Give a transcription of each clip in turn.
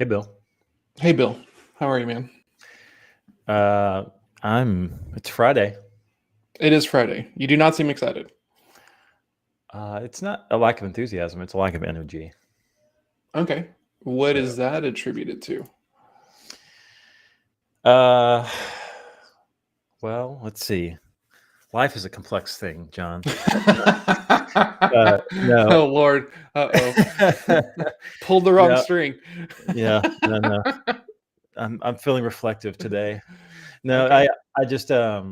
Hey, Bill. Hey, Bill. How are you, man? Uh, it's Friday. It is Friday. You do not seem excited. It's not a lack of enthusiasm. It's a lack of energy. Okay. What So, is that attributed to? uh, well, let's see. Life is a complex thing, John. No. Oh, Lord. Uh-oh. Pulled the wrong No, string. yeah, no. I'm feeling reflective today. No, Okay. I just I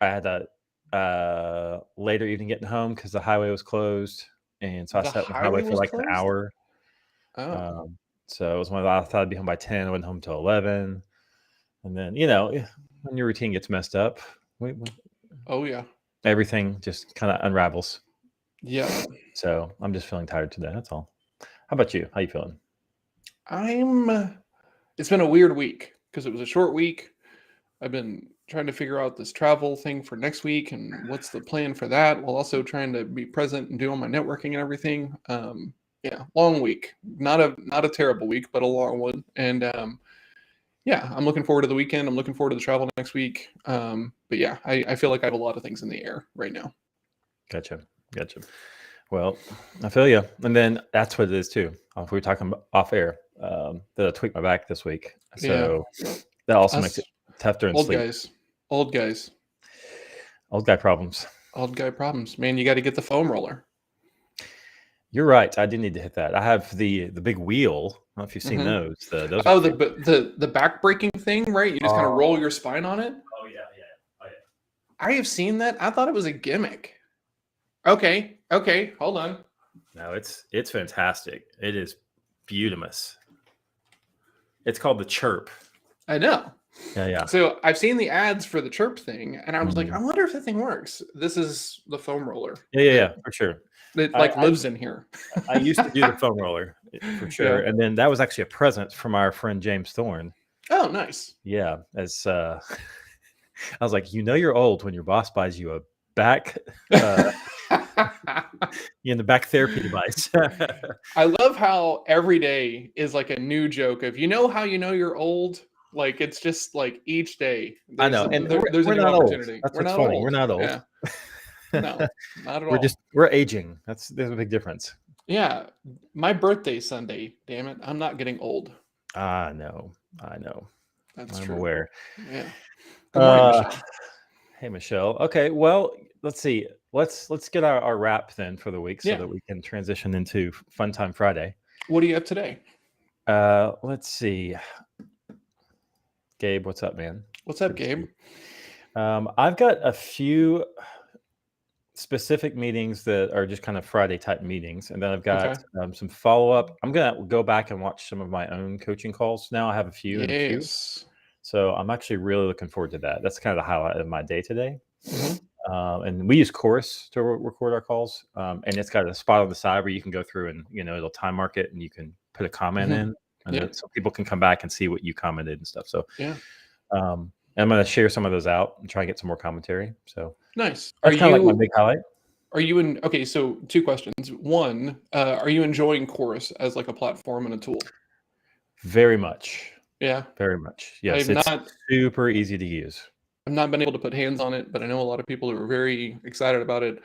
had a later evening getting home because the highway was closed, and so I The sat on the highway highway for was like an closed? hour. Oh. Um, so it was one of I thought I'd be home by 10. I went home till 11. And then, when your routine gets messed up, we Oh, yeah. everything just kind of unravels. Yep. So I'm just feeling tired today. That's all. How about you? How you feeling? It's been a weird week because it was a short week. I've been trying to figure out this travel thing for next week and what's the plan for that, while also trying to be present and do all my networking and everything. Yeah, long week. Not a terrible week, but a long one. And yeah, I'm looking forward to the weekend. I'm looking forward to the travel next week. But yeah, I feel like I have a lot of things in the air right now. Gotcha. Well, I feel you. And then that's what it is too. If we were talking off air, that I tweaked my back this week. Yeah, So that also makes us it tough during old sleep. guys, old guys, Old guy problems. old guy problems. Man, you got to get the foam roller. You're right. I do need to hit that. I have the big wheel. I don't know if you've seen Hmm. those. Those are Oh, cute. the back breaking thing, right? You just kind of Oh, roll your spine on it. oh yeah. Oh yeah. I have seen that. I thought it was a gimmick. Okay, hold on. No, it's fantastic. It is beautiful. It's called the Chirp. I know. Yeah. So I've seen the ads for the chirp thing, and I was like, I Mhm. wonder if that thing works. This is the foam roller Yeah, that for sure. I like lives in here. I used to do the foam roller, for sure, Yeah. and then that was actually a present from our friend James Thorne. Oh, nice. Yeah, as, I was like, you're old when your boss buys you a back, uh, the back therapy device. I love how every day is like a new joke of how you're old. Like it's just like each day I there's know, and there's a we're new not old. opportunity. That's We're what's not funny. We're old. not old. Yeah. No, not at We're all. just we're aging. There's a big difference. Yeah, my birthday's Sunday. Damn it, I'm not getting old. I know. That's I'm true. aware. Yeah. Good morning, Uh, Michelle. hey, Michelle. Okay, well, let's see. Let's get our wrap then for the week so Yeah. that we can transition into Fun Time Friday. What do you have today? Let's see. Gabe, what's up, man? What's up, Good to see Gabe? you. I've got a few specific meetings that are just kind of Friday type meetings, and then I've got Okay. some follow up. I'm gonna go back and watch some of my own coaching calls. Now I have a few in the queue, Yes. so I'm actually really looking forward to that. That's kind of the highlight of my day today. Hmm. And we use Chorus to record our calls, and it's got a spot on the side where you can go through and it'll time mark it, and you can put a comment Hmm. in, and Yeah. then so people can come back and see what you commented and stuff. So, Yeah. and I'm going to share some of those out and try and get some more commentary. So Nice. that's kind of like my big highlight. Are you in? Okay, so two questions. One, are you enjoying Chorus as like a platform and a tool? Very much, Yeah. very much. Yes, I've it's not super easy to use. I've not been able to put hands on it, but I know a lot of people who are very excited about it.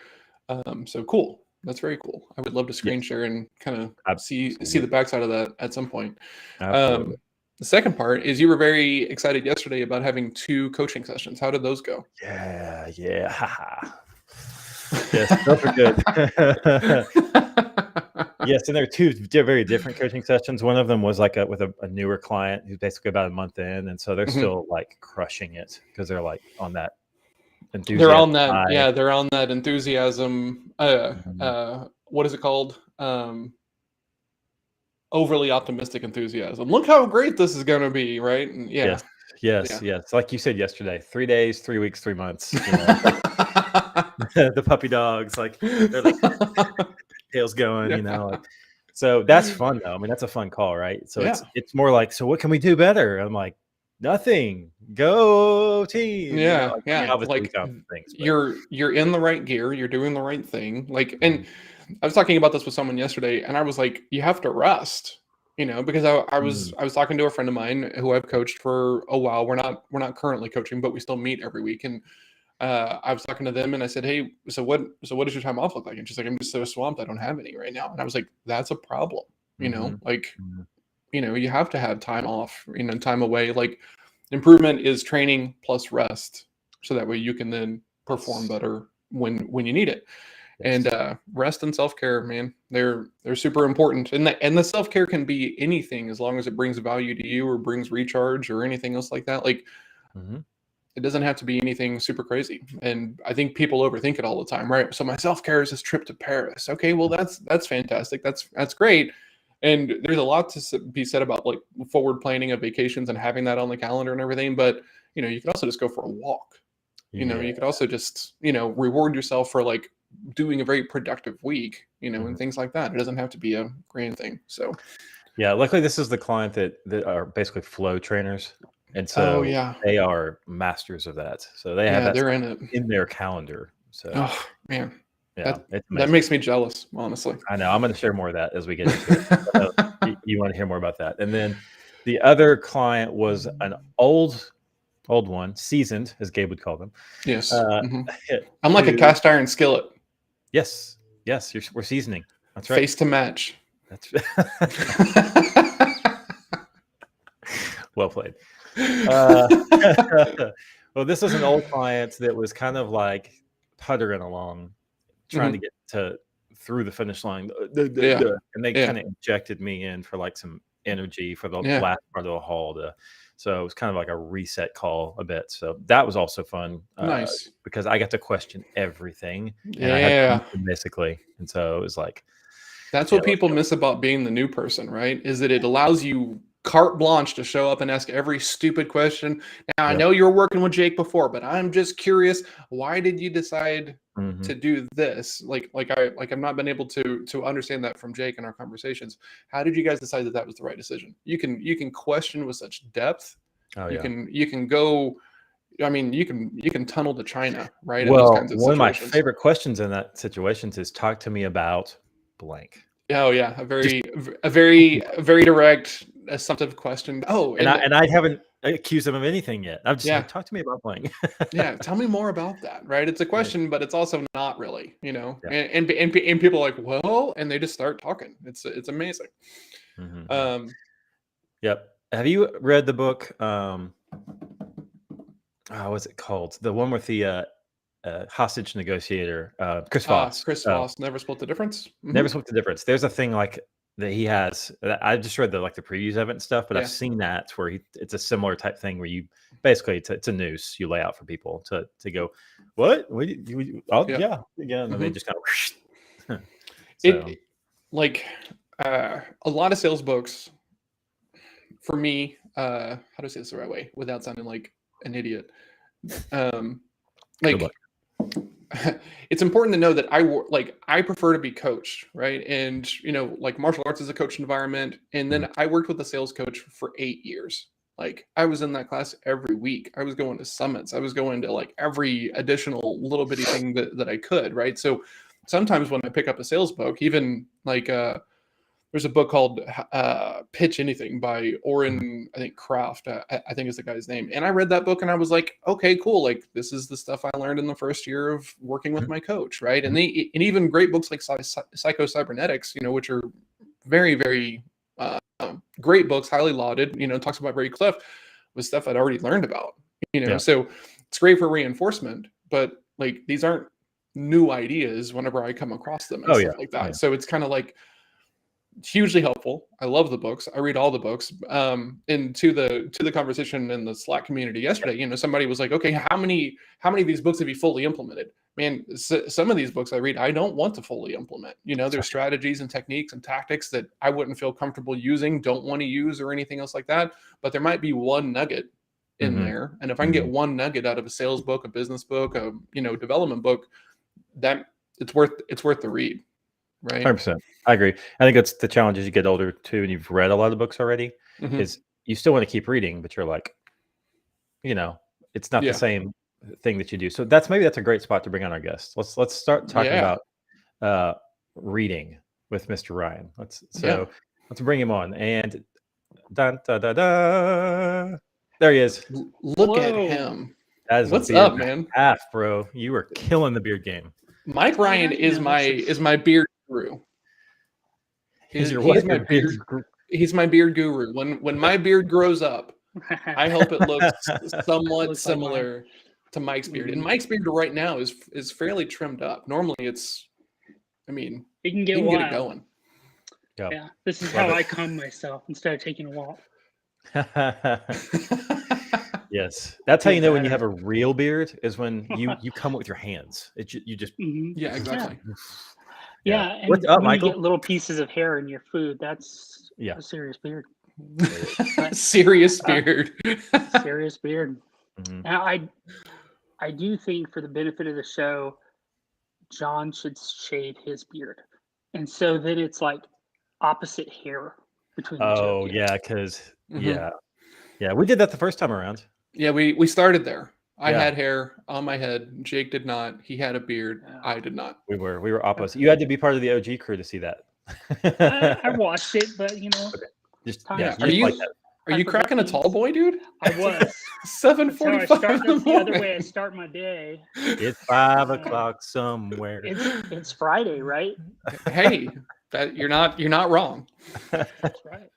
So cool. That's very cool. I would love to screen Yes, share and kind of see the absolutely, backside of that at some point. absolutely. Um, the second part is you were very excited yesterday about having two coaching sessions. How did those go? Yeah. Haha. Yes, those are good. Yes, and there are two very different coaching sessions. One of them was like with a newer client who's basically about a month in, and so they're Mhm. still like crushing it because they're like on that They're enthusiasm on that, high. yeah, they're on that enthusiasm. Mhm. What is it called? Overly optimistic enthusiasm. Look how great this is going to be, right? And yeah, yeah. Yes. Like you said yesterday, 3 days, 3 weeks, 3 months. It's like the puppy dogs, like they're like tails going. Yeah. Like so that's fun though. I mean, that's a fun call, right? So Yeah. it's more like, so what can we do better? I'm like, nothing. Go team. Yeah. Like, I mean, Yeah. obviously we Like come things, but you're in the right gear, you're doing the right thing. Like, Mhm. and I was talking about this with someone yesterday, and I was like, you have to rest. because I was Mm. I was talking to a friend of mine who I've coached for a while. We're not currently coaching, but we still meet every week. And I was talking to them and I said, "Hey, so what does your time off look like?" And she's like, "I'm just so swamped, I don't have any right now." And I was like, "That's a problem." Mhm. Like, Mhm. you have to have time off, time away. Like, improvement is training plus rest, so that way you can then perform Yes. better when you need it. And Yes. rest and self-care, man, they're super important. And the self-care can be anything as long as it brings value to you or brings recharge or anything else like that. Like, Mhm. it doesn't have to be anything super crazy. And I think people overthink it all the time, right? So my self-care is this trip to Paris. Okay, well that's fantastic. That's great. And there's a lot to be said about like forward planning of vacations and having that on the calendar and everything. But you could also just go for a walk. Yeah. You could also just reward yourself for like doing a very productive week. Mhm. And things like that. It doesn't have to be a grand thing. So, Yeah, luckily this is the client that are basically flow trainers, and oh so yeah, they are masters of that. So they have yeah, that they're stuff in it. in their calendar. So Oh man, yeah, that it's that amazing. makes me jealous, honestly. I know. I'm going to share more of that as we get into it. I know you want to hear more about that. And then the other client was an old one, seasoned, as Gabe would call them. Yes. Uh, I'm like a who, cast iron skillet, yes, yes, we're seasoning. That's right. face to match. That's well played. Well, this was an old client that was kind of like puttering along, trying to Mhm. get to through the finish line, Yeah. and they Yeah. kind of injected me in for like some energy for the Yeah. last part of the haul. So it was kind of like a reset call a bit. So that was also fun Nice. because I got to question everything, and I had Yeah. permission basically, and so it was like, That's yeah, what people miss about being the new person, right? Is that it allows you carte blanche to show up and ask every stupid question. Now, I yep, know you were working with Jake before, but I'm just curious, why did you decide hmm to do this? I've not been able to understand that from Jake in our conversations. How did you guys decide that that was the right decision? You can question with such depth. oh You yeah. can you can go. I mean, you can tunnel to China, right? In those Well, kinds of one of my situations. favorite questions in that situations is talk to me about blank. Oh yeah, a Just very talk to me about, very direct, assumptive question. Oh, and I and and I haven't accused them of anything yet. I'm just like, yeah, talk to me about blank. yeah. Tell me more about that, right? It's a Yeah, question, but it's also not really, yeah. and people are like, well, and they just start talking. It's amazing. Mhm. Um, Yep. Have you read the book? What's it called? The one with the hostage negotiator, Chris Voss. Chris Voss never split the difference. Never Split the Difference. There's a thing like that he has. I just read the previews of it and stuff, but I've Yeah, seen that where it's a similar type thing where you basically it's a noose you lay out for people to go, what? Oh yeah. yeah, yeah, and then they hmm just kind of so It like a lot of sales books for me. How do I say this the right way without sounding like an idiot? Um, good luck. like it's important to know that I prefer to be coached, right? And like martial arts is a coached environment, and Mhm. then I worked with a sales coach for 8 years. Like, I was in that class every week. I was going to summits. I was going to like every additional little bitty thing that I could, right? So sometimes when I pick up a sales book, even like there's a book called Pitch Anything by Mhm. Oren, I think Kraft, I think is the guy's name. And I read that book and I was like, okay, cool. Like, this is the stuff I learned in the first year of working with Mhm. my coach, right? Mhm. And even great books like Psycho Cybernetics, which are very, very great books, highly lauded, talks about Ray Cliff, was stuff I'd already learned about, Yeah. So it's great for reinforcement, but like these aren't new ideas whenever I come across them and Oh yeah. stuff like Oh, yeah. that. So it's kind of like, hugely helpful. I love the books. I read all the books. And to the conversation in the Slack community yesterday, somebody was like, "Okay, how many of these books have you fully implemented?" Man, some of these books I read, I don't want to fully implement. There's strategies and techniques and tactics that I wouldn't feel comfortable using, don't want to use, or anything else like that. But there might be one nugget in Mhm. there, and if I can get Mhm. one nugget out of a sales book, a business book, a development book, that it's worth the read, right? 100%. I agree. I think that's the challenge as you get older too, and you've read a lot of books already, hmm is you still want to keep reading, but you're like, you know, it's not the Yeah, same thing that you do. So that's a great spot to bring on our guests. Let's start talking yeah, about uh reading with Mr. Ryan. yeah. Let's bring him on. And dun, da, da, da. There he is. Look at Whoa. him. That is a What's beard up, and a man? half, bro. You are killing the beard game. Mike Ryan Yeah, is no, my this is- is my beard guru. He's your he's what? my Your beard beard- He's my beard guru. When my beard grows up, I hope it looks somewhat Looks like similar to Mike's beard. And Mhm. Mike's beard right now is fairly trimmed up. Normally it's, I mean, it can you get can wild. get it going. Yeah, this is Love how it. I calm myself instead of taking a walk. Yes, that's how Feel you know when you better. have a real beard is when you come with your hands. You just Mhm. Yeah, exactly. Yeah, and What's up, when Michael? you get little pieces of hair in your food, that's Yeah. a serious beard. Serious beard. Serious beard. Mhm. Now, I do think for the benefit of the show, John should shave his beard, and so then it's like opposite hair between the two. Oh of you. yeah, because Mhm. yeah, we did that the first time around. Yeah, we started there. I Yeah. had hair on my head. Jake did not. He had a beard. Yeah. I did not. We were opposite. You had to be part of the OG crew to see that. I watched it, but Just Time yeah, to- Are just you like that. are I you forgot cracking a these. tall boy, dude? I was. 7:45 That's in the the other way I morning. start my day. It's 5 o'clock somewhere. It's Friday, right? Hey, that you're not wrong. That's right.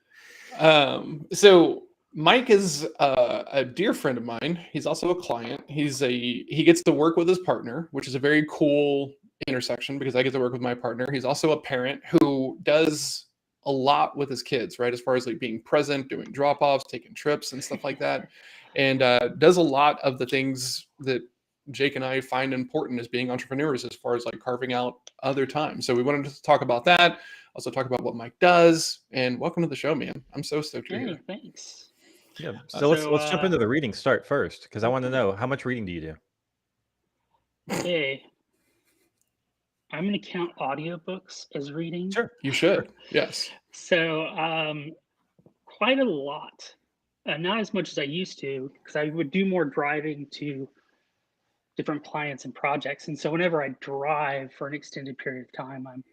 So Mike is a dear friend of mine. He's also a client. He gets to work with his partner, which is a very cool intersection because I get to work with my partner. He's also a parent who does a lot with his kids, right? As far as like being present, doing drop-offs, taking trips and stuff like that. And does a lot of the things that Jake and I find important as being entrepreneurs as far as like carving out other time. So we wanted to talk about that. Also talk about what Mike does. And welcome to the show, man. I'm so stoked you're Hey, here. thanks. Yeah. So let's So, jump into the reading start first because I want to know how much reading do you do? Hey, I'm going to count audiobooks as reading. Sure. You should. Yes. So, quite a lot. Not as much as I used to, because I would do more driving to different clients and projects. And so, whenever I drive for an extended period of time, I'm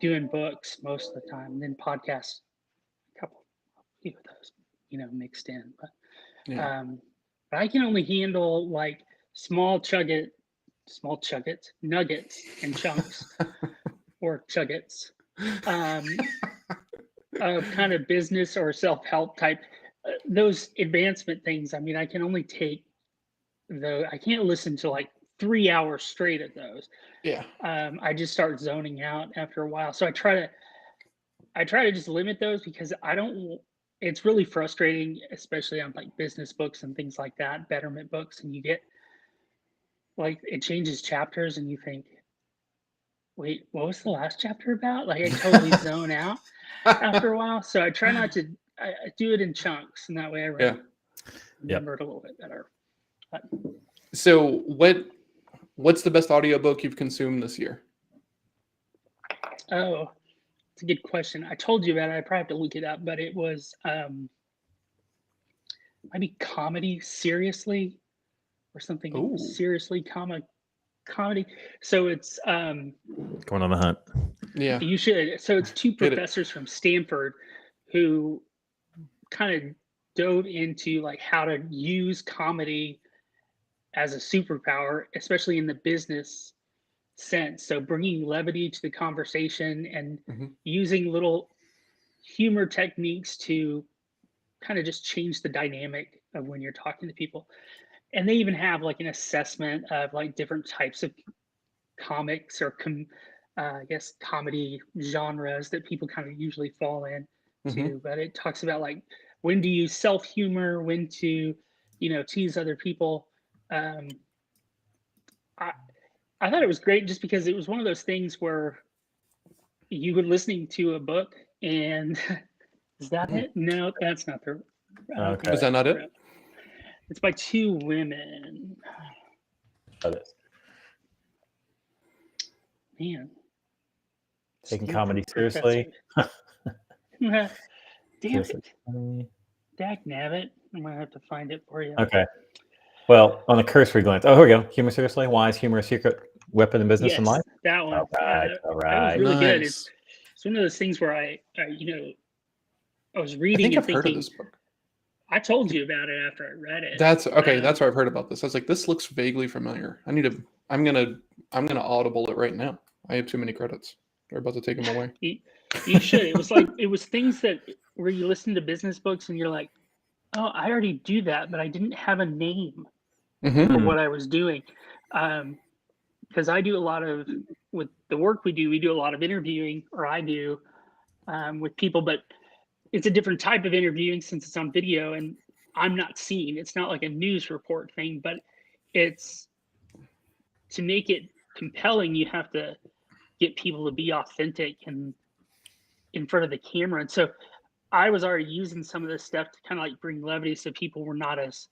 doing books most of the time, and then podcasts, a few of those, mixed in. But Yeah. but I can only handle like small chuggets, nuggets, and chunks, or chuggets. Of kind of business or self-help type, those advancement things. I mean, I can only take I can't listen to like 3 hours straight of those. Yeah. I just start zoning out after a while. So I try to just limit those because it's really frustrating, especially on like business books and things like that, betterment books, and you get like it changes chapters and you think, wait, what was the last chapter about? Like I totally zone out after a while. So I try not to. I do it in chunks, and that way I remember it a little bit better. So what's the best audiobook you've consumed this year? Oh, it's a good question. I told you about it. I probably have to look it up, but it was maybe comedy seriously or something. Ooh. Seriously comedy. So it's Going on the hunt. Yeah. you should. So it's two Get it. professors from Stanford who kind of dove into like how to use comedy as a superpower, especially in the business sense. So bringing levity to the conversation and Mhm. using little humor techniques to kind of just change the dynamic of when you're talking to people. And they even have like an assessment of like different types of comics or I guess comedy genres that people kind of usually fall into. Mhm. But it talks about like when to use self-humor, when to, tease other people. I thought it was great just because it was one of those things where you were listening to a book and is that it? No, that's not the. Okay. Is that not it? It's by two women. That is. Man. Taking Stanford comedy seriously. professors. Damn Seriously. it. Dak nabbit. I'm going to have to find it for you. Okay. Well, on a cursory glance. Oh, here we go. Humor seriously. Why is humor a secret weapon in business and life? That one. All right. All That was right. really good. Nice. It's it's one of those things where I I was I reading think and I've heard of thinking, this book. I told you about it after I read it. That's okay. That's where I've heard about this. I was like, this looks vaguely familiar. I'm gonna audible it right now. I have too many credits. They're about to take them away. You should. It was like it was things that where you listen to business books and you're like, oh, I already do that, but I didn't have a name Mm-hmm. for what I was doing. Because I do a lot of with the work we do a lot of interviewing, or I do with people, but it's a different type of interviewing since it's on video and I'm not seen. It's not like a news report thing, but it's to make it compelling, you have to get people to be authentic and in front of the camera. And so I was already using some of this stuff to kind of like bring levity so people were not as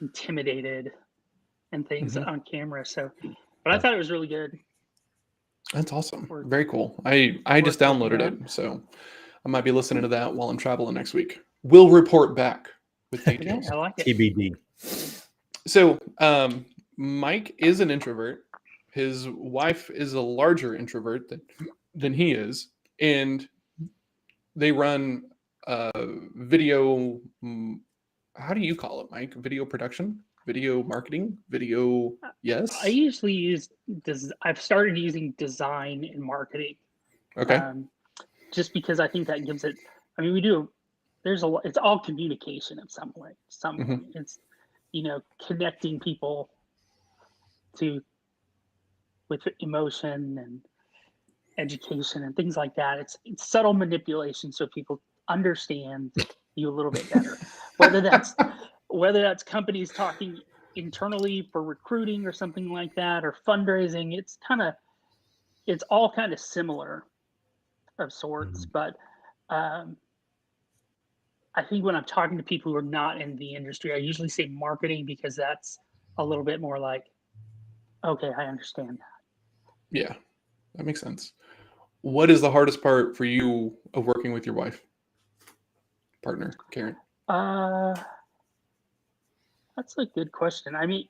intimidated and things on camera. So, but I thought it was really good. That's awesome. Or- Very cool. I just worth looking downloaded at. it, so I might be listening to that while I'm traveling next week. We'll report back with Yeah, details. I like it. TBD. So, Mike is an introvert. His wife is a larger introvert than he is, and they run video. How do you call it, Mike? Video production, video marketing, video. Yes. I usually use I've started using design and marketing. Okay. Just because I think that gives it. I mean, we do. There's a lot. It's all communication in some way. It's connecting people with emotion and education and things like that. It's subtle manipulation so people understand you a little bit better. Whether that's companies talking internally for recruiting or something like that, or fundraising, it's all kind of similar of sorts. But I think when I'm talking to people who are not in the industry, I usually say marketing because that's a little bit more like, okay, I understand that. Yeah, that makes sense. What is the hardest part for you of working with your wife, partner, Karen? That's a good question. I mean,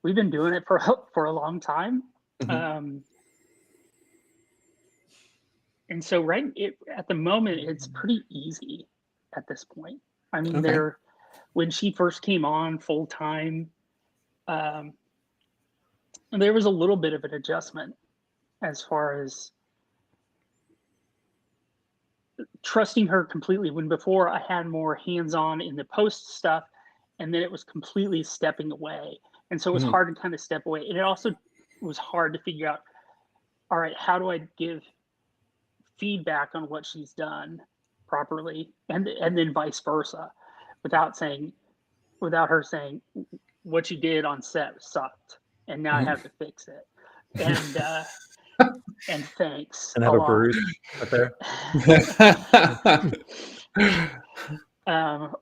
we've been doing it for a long time. And so at the moment, it's pretty easy at this point. I mean, Okay. when she first came on full time, there was a little bit of an adjustment as far as trusting her completely, when before I had more hands-on in the post stuff, and then it was completely stepping away. And so it was hard to kind of step away. And it also was hard to figure out, all right, how do I give feedback on what she's done properly, and then vice versa, without her saying what you did on set sucked and now I have to fix it. And thanks And have a a lot. Bruce up there.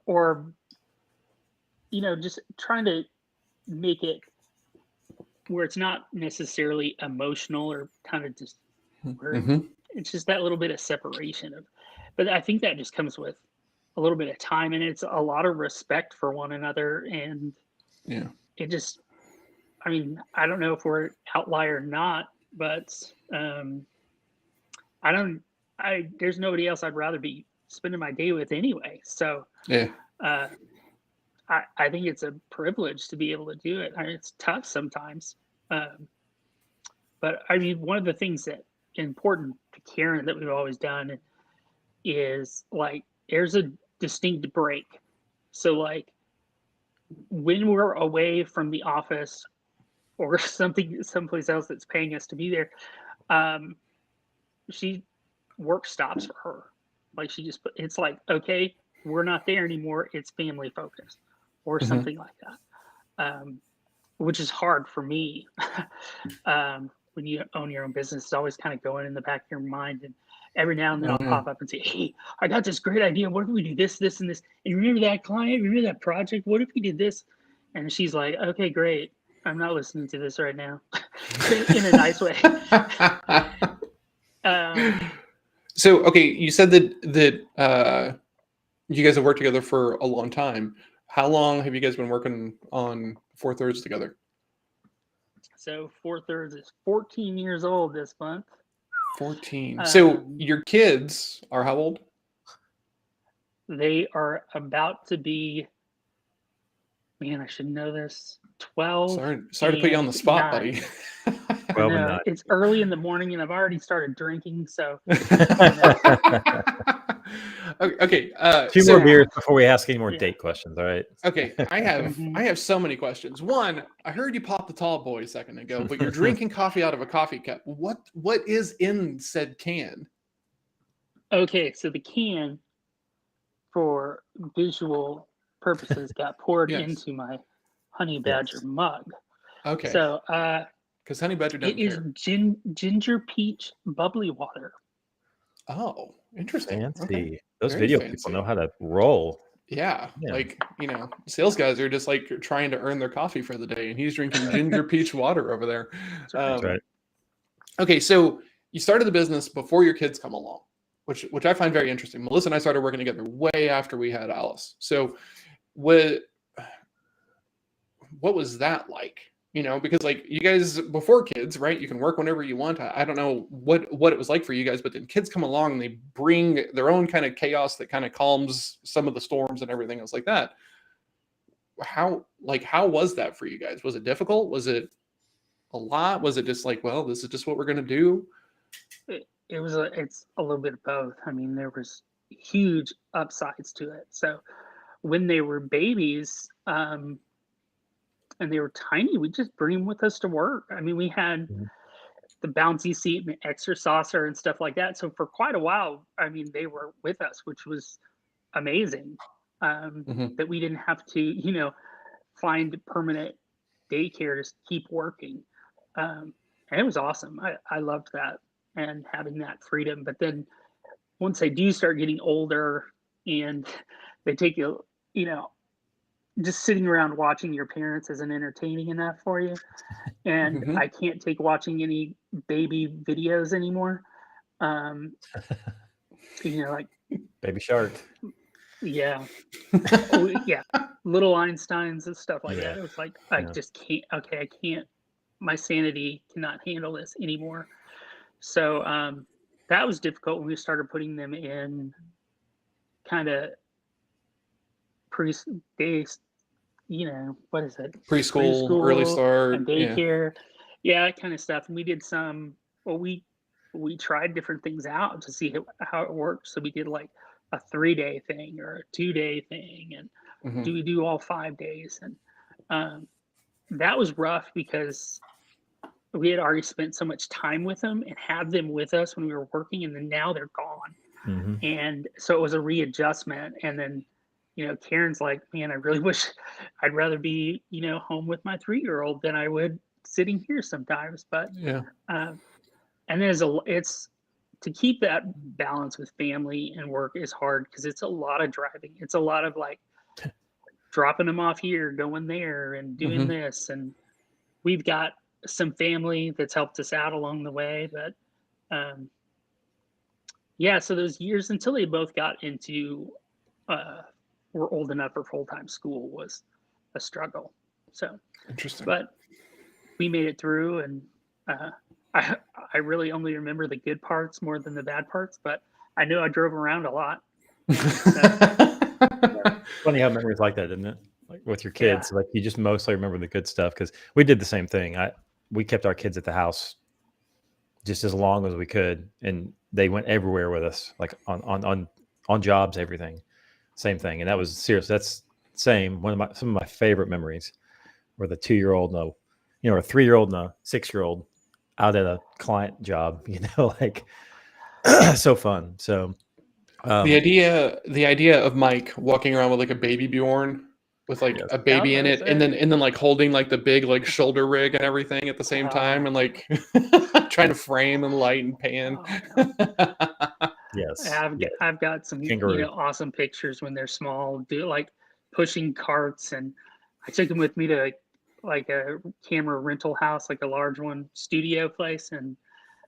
Or just trying to make it where it's not necessarily emotional, or kind of just where it's just that little bit of separation but I think that just comes with a little bit of time, and it's a lot of respect for one another. And Yeah. it just, I mean, I don't know if we're outlier or not, but there's nobody else I'd rather be spending my day with anyway. So Yeah. I think it's a privilege to be able to do it. I mean, it's tough sometimes. But I mean, one of the things that important to Karen that we've always done is like, there's a distinct break. So like when we're away from the office or someplace else that's paying us to be there, work stops for her. Like it's like, okay, we're not there anymore. It's family focused or something like that. Which is hard for me. When you own your own business, it's always kind of going in the back of your mind. And every now and then I'll pop up and say, hey, I got this great idea. What if we do this, this, and this? And remember that client? Remember that project? What if we did this? And she's like, okay, great. I'm not listening to this right now. In a nice way. So, okay, you said that you guys have worked together for a long time. How long have you guys been working on 4/3 together? So 4/3 is 14 years old this month. 14. So Um, your kids are how old? They are about to be, man, I should know this, 12 Sorry to put you on the and spot, 9. buddy. I 12 and know 9. it's early in the morning and I've already started drinking. So, you know, Okay. Two So more beers before we ask any more Yeah. date questions. All right. okay, I Mhm. have so many questions. One, I heard you pop the tall boy a second ago, but you're drinking coffee out of a coffee cup. What is in said can? Okay, so the can for visual purposes got poured Yes. into my honey badger Yes. mug. Okay. So Because Honey Badger it doesn't is care. ginger peach bubbly water. Oh, interesting. Okay. Fancy. Those Very video people fancy. know how to roll. Yeah, Yeah. like sales guys are just like trying to earn their coffee for the day, and he's drinking ginger peach water over there. That's right. Okay, so you started the business before your kids come along, which I find very interesting. Melissa and I started working together way after we had Alice. So what was that like? Because like you guys before kids, right? You can work whenever you want. I don't know what it was like for you guys, but then kids come along and they bring their own kind of chaos that kind of calms some of the storms and everything else like that. How was that for you guys? Was it difficult? Was it a lot? Was it just like, well, this is just what we're gonna do? It's a little bit of both. I mean, there was huge upsides to it. So when they were babies, and they were tiny, we just bring them with us to work. I mean, we had Mhm. the bouncy seat and the extra saucer and stuff like that. So for quite a while, I mean, they were with us, which was amazing. Mm-hmm. That we didn't have to, find permanent daycare to keep working. And it was awesome. I loved that and having that freedom. But then once they do start getting older and they take you, just sitting around watching your parents isn't entertaining enough for you. And Mm-hmm. I can't take watching any baby videos anymore. Um, like, Baby Shark. yeah, yeah, little Einsteins and stuff like Yeah. that. It was like, I Yeah. just can't, okay, I can't, my sanity cannot handle this anymore. So that was difficult when we started putting them in kind of pre days, what is it? Preschool, early Preschool and start, yeah. daycare. Yeah, that kind of stuff. And we did we tried different things out to see how it worked. So we did like a 3-day thing or a 2-day thing. And Mm-hmm. do we do all 5 days? And that was rough because we had already spent so much time with them and had them with us when we were working. And then now they're gone. Mm-hmm. And so it was a readjustment. And then, Karen's like, man, I really wish I'd rather be, home with my 3-year-old than I would sitting here sometimes. But, Yeah. and it's to keep that balance with family and work is hard because it's a lot of driving. It's a lot of like dropping them off here, going there and doing Mm-hmm. this. And we've got some family that's helped us out along the way. But, yeah, so those years until they both got into were old enough for full-time school was a struggle. So, Interesting. but we made it through, and I really only remember the good parts more than the bad parts. But I know I drove around a lot. Funny how memories like that, isn't it? Like with your kids, like you just mostly remember the good stuff because we did the same thing. We kept our kids at the house just as long as we could, and they went everywhere with us, like on jobs, everything, same thing. And that was serious. That's same. Some of my favorite memories were the 2-year-old and a 3-year-old and a 6-year-old out at a client job. Like so fun. So the idea of Mike walking around with like a baby Bjorn with like a baby in it, and then like holding like the big like shoulder rig and everything at the same time, and like trying to frame and light and pan. Yes, I've got some awesome pictures when they're small, like pushing carts, and I took them with me to like a camera rental house, like a large one, studio place, and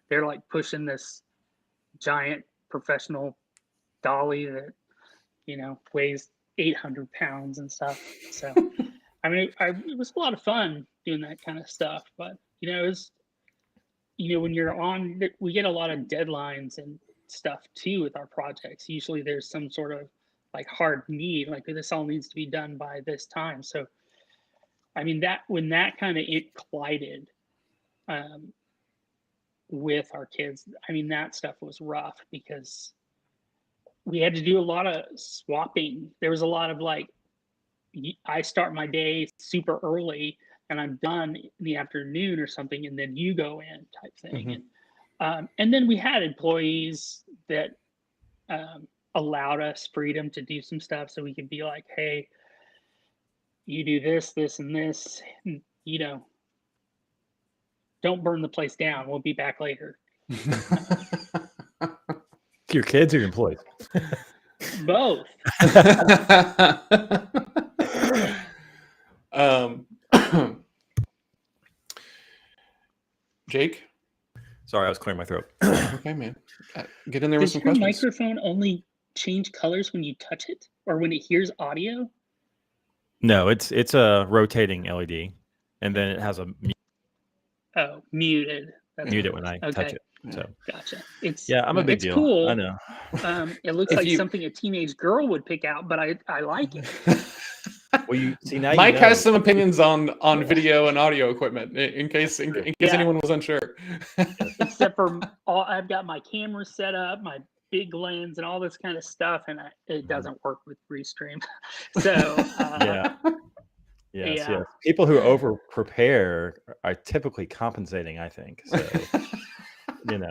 they're like pushing this giant professional dolly that weighs 800 pounds and stuff. So I mean, it was a lot of fun doing that kind of stuff, but when you're on, we get a lot of deadlines and stuff too with our projects. Usually there's some sort of like hard need, like this all needs to be done by this time. So, I mean, that when that kind of it collided um, with our kids, I mean, that stuff was rough because we had to do a lot of swapping. There was a lot of like, I start my day super early and I'm done in the afternoon or something, and then you go in type thing. And then we had employees that allowed us freedom to do some stuff, so we could be like, hey, you do this, this, and this, and, don't burn the place down. We'll be back later. Your kids or your employees? Both. Jake? Sorry, I was clearing my throat. Okay, man. Get in there with Does some your questions. microphone only change colors when you touch it or when it hears audio? No, it's a rotating LED, and then it has a Oh, muted. That's mute it when I touch okay. it. So Gotcha. It's yeah, I'm a big it's deal. cool. I know. It looks If like you- something a teenage girl would pick out, but I like it. Well, you see now. Mike you know. has some opinions on video and audio equipment in case Yeah. anyone was unsure. Except for I've got my camera set up, my big lens, and all this kind of stuff, and it doesn't work with Restream. So Yeah. Yes, Yeah. yes. People who over prepare are typically compensating, I think. So, I mean,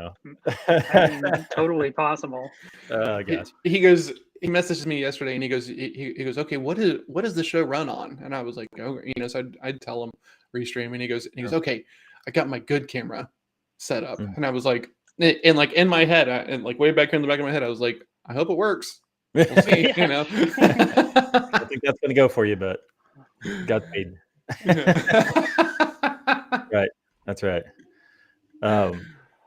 totally possible. I guess. He goes. He messaged me yesterday, and he goes. He goes. Okay, what does the show run on? And I was like, oh, so I'd tell him Restream, and he goes. Okay, I got my good camera set up, and I was like, and like in my head, and like way back here in the back of my head, I was like, I hope it works. We'll see. I think that's going to go for you, but Godspeed. Right. That's right.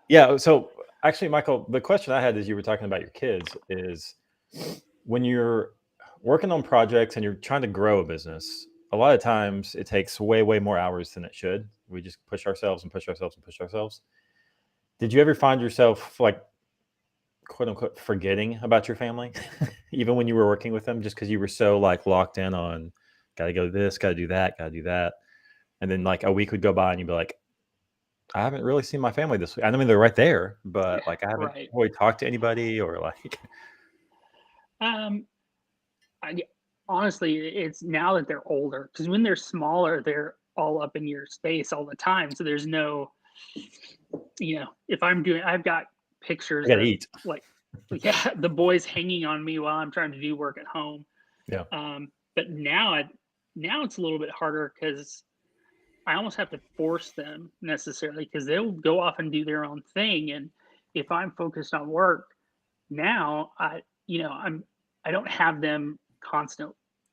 Yeah. So actually, Michael, the question I had as you were talking about your kids is when you're working on projects and you're trying to grow a business, a lot of times it takes way, way more hours than it should. We just push ourselves and push ourselves and push ourselves. Did you ever find yourself like, quote unquote, forgetting about your family, even when you were working with them, just because you were so like locked in on got to go to this, got to do that, got to do that. And then like a week would go by and you'd be like, I haven't really seen my family this week. I mean, they're right there, but like I haven't really talked to anybody or like. Honestly, it's now that they're older, because when they're smaller, they're all up in your space all the time. So there's no, if I've got pictures. I gotta eat. Like, yeah, the boys hanging on me while I'm trying to do work at home. Yeah. But now it's a little bit harder because I almost have to force them necessarily, because they'll go off and do their own thing. And if I'm focused on work now, I don't have them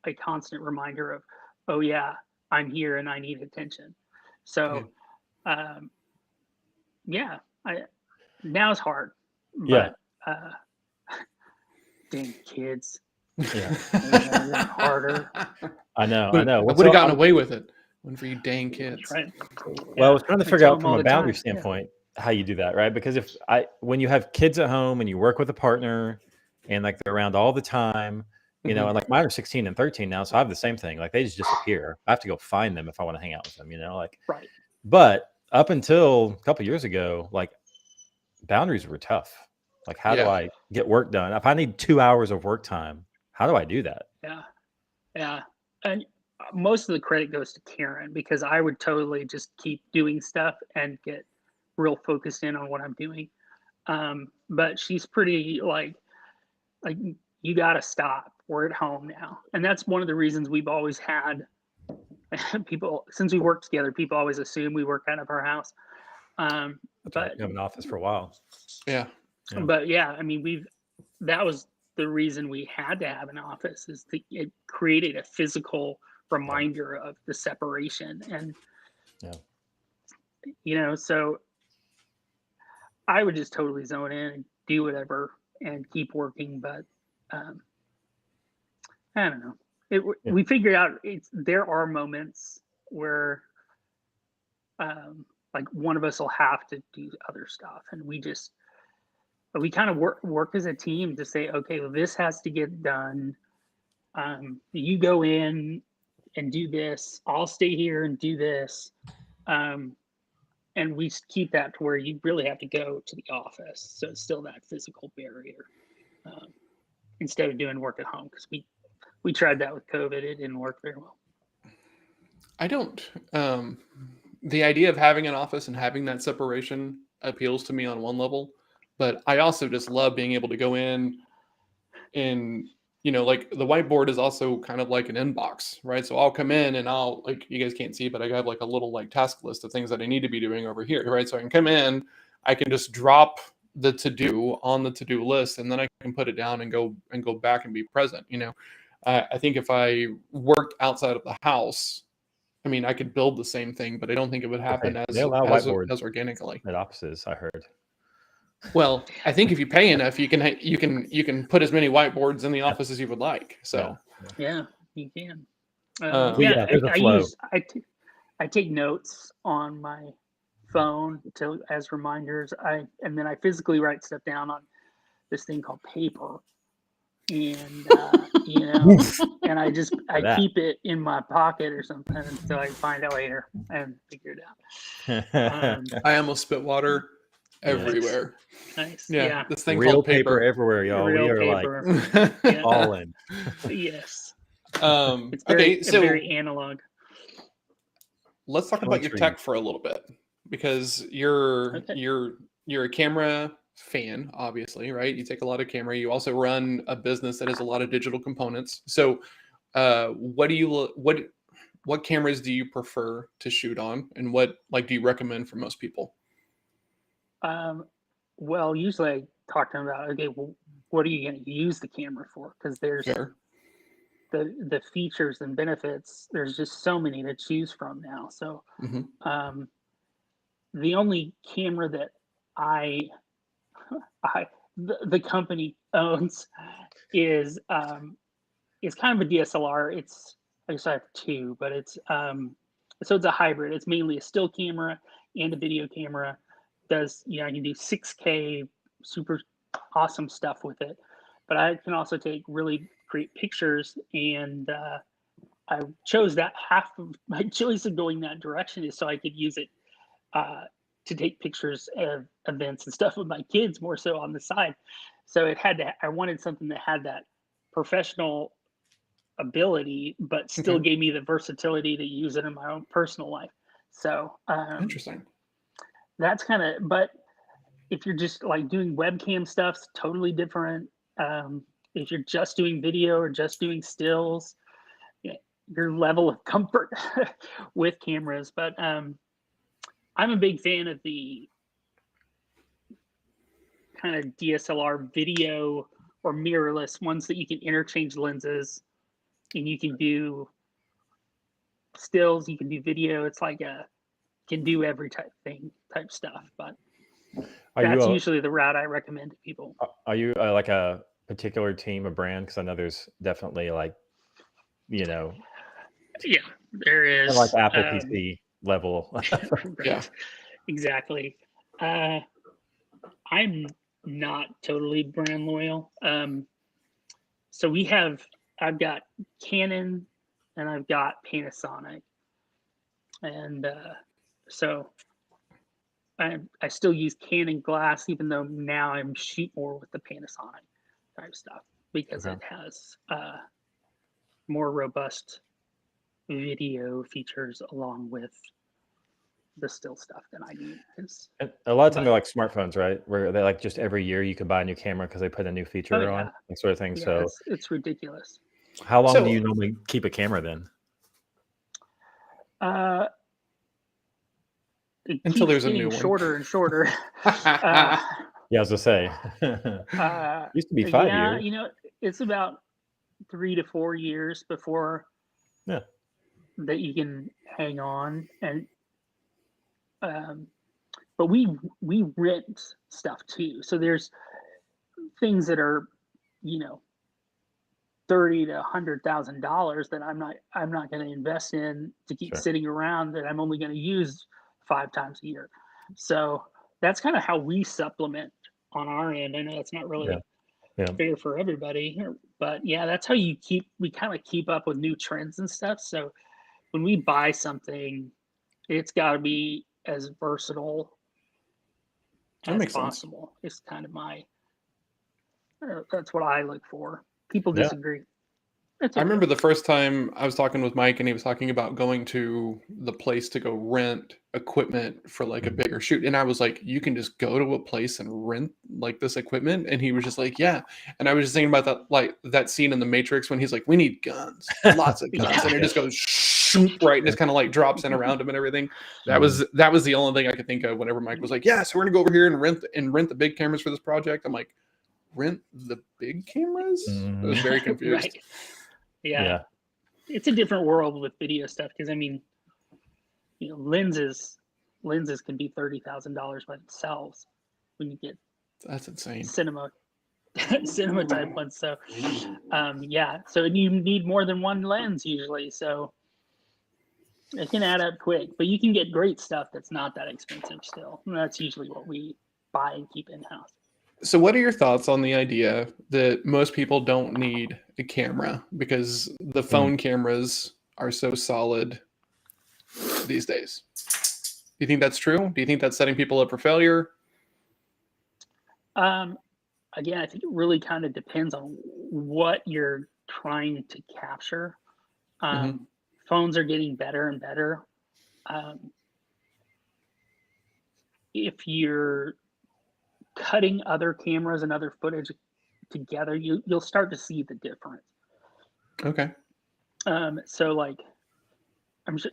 a constant reminder of, oh yeah, I'm here and I need attention. So, now it's hard. Yeah. But, dang kids. Yeah. Harder. I know. I would have gotten away with it. One for you dang kids. Right. Well, I was trying to figure out from a boundary standpoint how you do that, right? Because when you have kids at home and you work with a partner and like they're around all the time, and like mine are 16 and 13 now, so I have the same thing. Like they just disappear. I have to go find them if I want to hang out with them, Right. But up until a couple years ago, like boundaries were tough. Like how do I get work done? If I need 2 hours of work time, how do I do that? Yeah. And most of the credit goes to Karen, because I would totally just keep doing stuff and get real focused in on what I'm doing. But she's pretty like you got to stop. We're at home now. And that's one of the reasons we've always had people, since we worked together, people always assume we work out of our house. But you have an office for a while. Yeah. But yeah, I mean, that was the reason we had to have an office, is it created a physical reminder of the separation. And, so I would just totally zone in and do whatever and keep working. But I don't know. We figured out there are moments where like one of us will have to do other stuff, and we kind of work as a team to say, okay, well, this has to get done. You go in and do this. I'll stay here and do this. And we keep that to where you really have to go to the office. So it's still that physical barrier instead of doing work at home, because we tried that with COVID. It didn't work very well. I don't. The idea of having an office and having that separation appeals to me on one level, but I also just love being able to go in and, like the whiteboard is also kind of like an inbox, right? So I'll come in and I'll, like, you guys can't see, but I have like a little like task list of things that I need to be doing over here, right? So I can come in, I can just drop the to-do on the to-do list, and then I can put it down and go back and be present. I think if I worked outside of the house, I mean, I could build the same thing, but I don't think it would happen They allow whiteboards as organically. at offices, I heard. Well, I think if you pay enough, you can put as many whiteboards in the office as you would like. So yeah, you can. Yeah, there's a flow. I take notes on my phone as reminders. And then I physically write stuff down on this thing called paper, and and I keep it in my pocket or something until I find out later and figure it out. I almost spit water everywhere. Nice. Yeah. This thing Real called paper everywhere, y'all. Real We are paper. like all in. Yes. It's okay, so very analog. Let's talk about your tech for a little bit, because you're a camera fan, obviously, right? You take a lot of camera. You also run a business that has a lot of digital components. So, what cameras do you prefer to shoot on, and what do you recommend for most people? Well, usually I talk to them about, okay, well, what are you going to use the camera for? Because there's the features and benefits. There's just so many to choose from now. So, the only camera that the company owns is kind of a DSLR. I guess I have two, but it's a hybrid. It's mainly a still camera and a video camera. You can do 6K, super awesome stuff with it, but I can also take really great pictures, and I chose that. Half of my choice of going that direction is so I could use it to take pictures of events and stuff with my kids, more so on the side. So I wanted something that had that professional ability, but still gave me the versatility to use it in my own personal life. So interesting. That's but if you're just like doing webcam stuff, it's totally different. If you're just doing video or just doing stills, your level of comfort with cameras. But I'm a big fan of the kind of DSLR video or mirrorless ones that you can interchange lenses, and you can do stills, you can do video. It's like can do every type stuff, but that's usually the route I recommend to people. Are you like a particular team, a brand? Because I know there's definitely yeah, there is like Apple PC level. Right. Yeah, exactly. I'm not totally brand loyal. So I've got Canon and I've got Panasonic, and so I still use Canon glass, even though now I'm shoot more with the Panasonic type stuff, because it has more robust video features along with the still stuff than I need. A lot of times they're like smartphones, right? Where they like just every year you can buy a new camera because they put a new feature on, that sort of thing. Yeah, so it's ridiculous. How long do you normally keep a camera then? Until there's a new one. Shorter and shorter. Yeah, I was gonna say. Used to be 5 years. It's about 3 to 4 years before that you can hang on. And but we rent stuff too. So there's things that are, $30,000 to $100,000 that I'm not going to invest in to keep sitting around, that I'm only going to use 5 times a year. So that's kind of how we supplement on our end. I know that's not really Yeah. fair for everybody, but yeah, that's how we kind of keep up with new trends and stuff. So when we buy something, it's got to be as versatile That as makes sense. possible. It's kind of that's what I look for. People Yeah. disagree. That's I okay. remember the first time I was talking with Mike and he was talking about going to the place to go rent equipment for like a Mhm. bigger shoot. And I was like, you can just go to a place and rent like this equipment. And he was just like, yeah. And I was just thinking about that, like that scene in The Matrix when he's like, we need guns, lots of guns. Yeah. And it just goes shoop, right. And just kind of like drops in around him and everything. That was the only thing I could think of whenever Mike was like, yeah, so we're gonna go over here and rent the big cameras for this project. I'm like, rent the big cameras? I was very confused. Right. Yeah. It's a different world with video stuff because I mean, lenses can be $30,000 by themselves when you get That's insane. cinema type ones. So so you need more than one lens usually, so it can add up quick, but you can get great stuff that's not that expensive still, and that's usually what we buy and keep in-house. So what are your thoughts on the idea that most people don't need a camera because the phone cameras are so solid these days? Do you think that's true? Do you think that's setting people up for failure? Again, I think it really kind of depends on what you're trying to capture. Phones are getting better and better. If you're cutting other cameras and other footage together, you'll start to see the difference. Okay. So like, I'm sure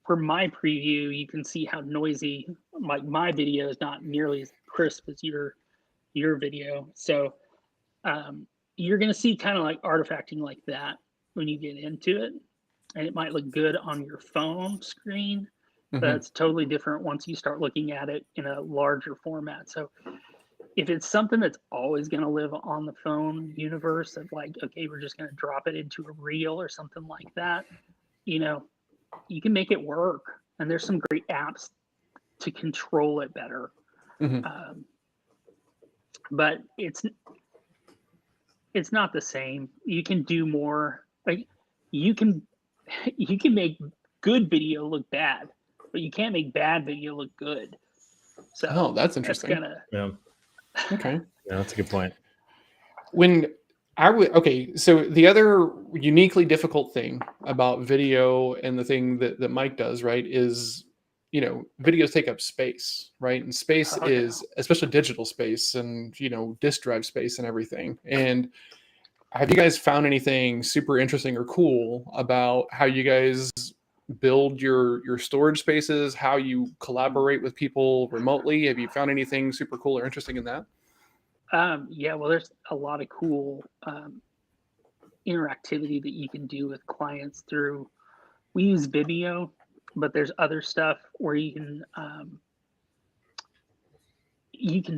for my preview, you can see how noisy my video is not nearly as crisp as your video. So you're gonna see kind of like artifacting like that when you get into it, and it might look good on your phone screen, but it's totally different once you start looking at it in a larger format. So if it's something that's always going to live on the phone universe of like, okay, we're just going to drop it into a reel or something like that, you can make it work. And there's some great apps to control it better. But it's not the same. You can do more. Like you can make good video look bad, but you can't make bad video look good. So that's interesting. Okay. Yeah, that's a good point. So the other uniquely difficult thing about video and the thing that Mike does, right, is, videos take up space, right? And space is, especially digital space and, disk drive space and everything. And have you guys found anything super interesting or cool about how you guys build your storage spaces, how you collaborate with people remotely? Have you found anything super cool or interesting in that? Well, there's a lot of cool interactivity that you can do with clients through. We use Vimeo, but there's other stuff where you can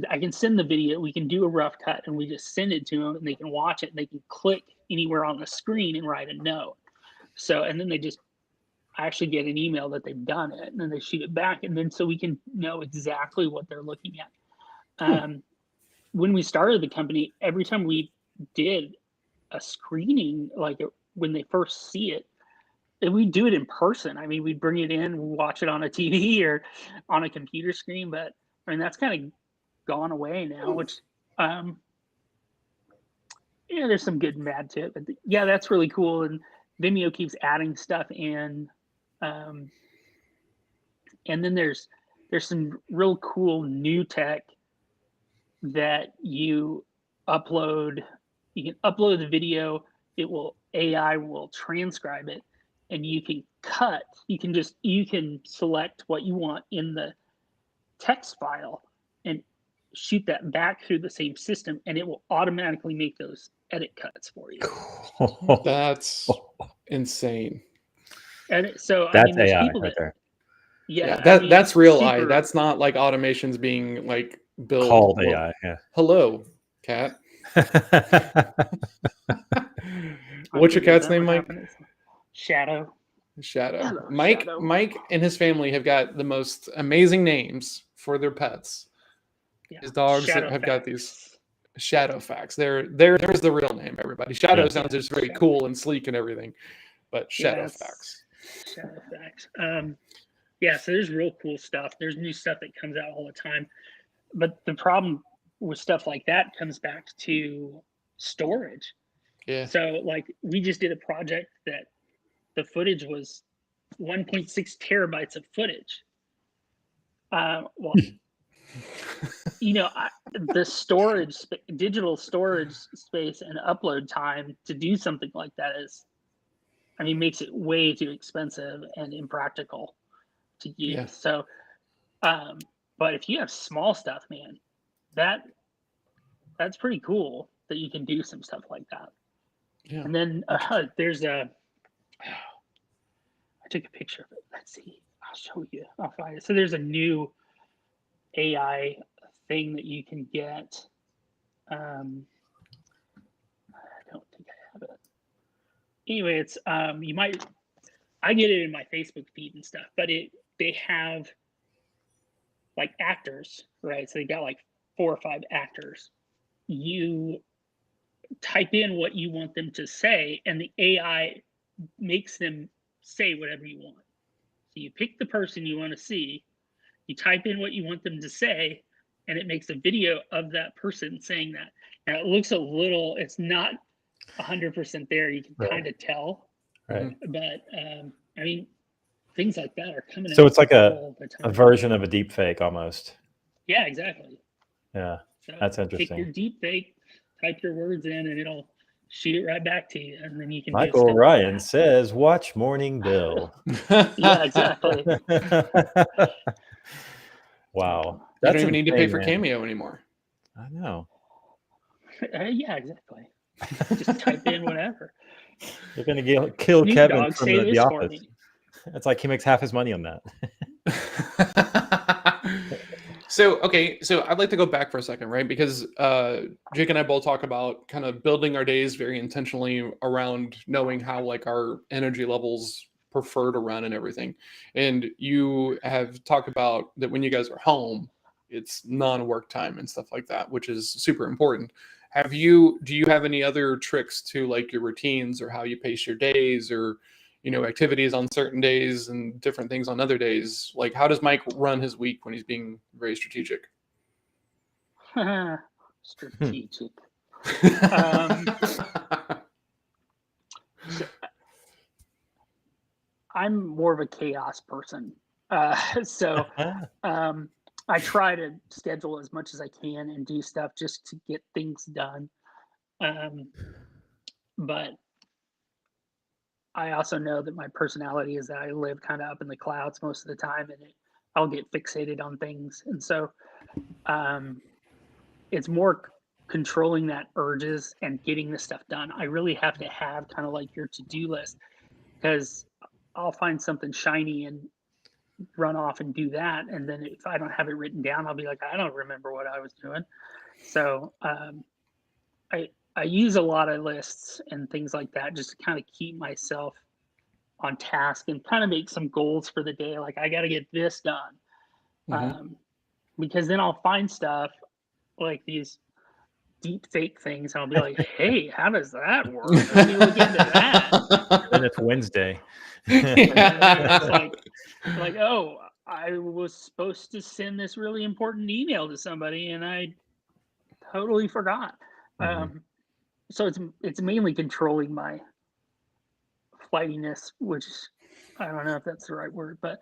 I can send the video. We can do a rough cut, and we just send it to them, and they can watch it, and they can click anywhere on the screen and write a note. So, and then I actually get an email that they've done it, and then they shoot it back, and then so we can know exactly what they're looking at. When we started the company, every time we did a screening, like when they first see it, and we do it in person. I mean, we'd bring it in, watch it on a TV or on a computer screen, but I mean, that's kind of gone away now, which, there's some good and bad to it, but yeah, that's really cool. And Vimeo keeps adding stuff in. And then there's some real cool new tech that you can upload the video, AI will transcribe it, and you can you can select what you want in the text file and shoot that back through the same system, and it will automatically make those edit cuts for you. That's insane. And so That's there's AI people right there. That's real AI. That's not like automations being like built Called AI. Yeah. Hello, cat. What's your cat's name, Mike? Shadow. Shadow. Hello, Mike Shadow. Mike and his family have got the most amazing names for their pets. Yeah. His dogs Shadow have got Facts. these Shadowfax. There's the real name, everybody. Shadow Yeah. sounds just very Shadow. cool and sleek and everything, but Yeah, Shadowfax. Shadow Facts. Yeah, so there's real cool stuff. There's new stuff that comes out all the time. But the problem with stuff like that comes back to storage. Yeah. So like we just did a project that the footage was 1.6 terabytes of footage. Well, the storage, digital storage space and upload time to do something like that makes it way too expensive and impractical to use. Yeah. So, but if you have small stuff, man, that's pretty cool that you can do some stuff like that. Yeah. And then there's I took a picture of it. Let's see. I'll show you. I'll find it. So there's a new AI thing that you can get. I don't think I have it. Anyway, it's I get it in my Facebook feed and stuff, but they have like actors, right? So they got like 4 or 5 actors. You type in what you want them to say, and the AI makes them say whatever you want. So you pick the person you want to see, you type in what you want them to say, and it makes a video of that person saying that. And it looks it's not 100% there. You can kind of tell. Right. But things like that are coming out. So it's like all the a time. version of a deep fake almost. Yeah, exactly. Yeah. So That's pick interesting. your deep fake, type your words in, and it'll shoot it right back to you. And then you can Michael do Ryan says, "Watch Morning Bill." Yeah, exactly. Wow. You don't even need to pay insane, for man. Cameo anymore. I know. Yeah, exactly. Just type in whatever. You're going to kill Snoop Kevin Dogg, from say the this for Office. me. It's like he makes half his money on that. So I'd like to go back for a second, right? Because Jake and I both talk about kind of building our days very intentionally around knowing how like our energy levels prefer to run and everything. And you have talked about that when you guys are home, it's non-work time and stuff like that, which is super important. Do you have any other tricks to like your routines or how you pace your days or activities on certain days and different things on other days? Like, how does Mike run his week when he's being very strategic? Strategic. I'm more of a chaos person. So I try to schedule as much as I can and do stuff just to get things done. But I also know that my personality is that I live kind of up in the clouds most of the time, and I'll get fixated on things. And so it's more controlling that urges and getting this stuff done. I really have to have kind of like your to-do list, because I'll find something shiny and run off and do that. And then if I don't have it written down, I'll be like, I don't remember what I was doing. So I use a lot of lists and things like that just to kind of keep myself on task and kind of make some goals for the day. Like, I got to get this done. Mhm. Because then I'll find stuff like these deep fake things, and I'll be like, hey, how does that work? Let me look into that. And it's Wednesday. It's like, oh, I was supposed to send this really important email to somebody, and I totally forgot. So it's mainly controlling my flightiness, which I don't know if that's the right word, but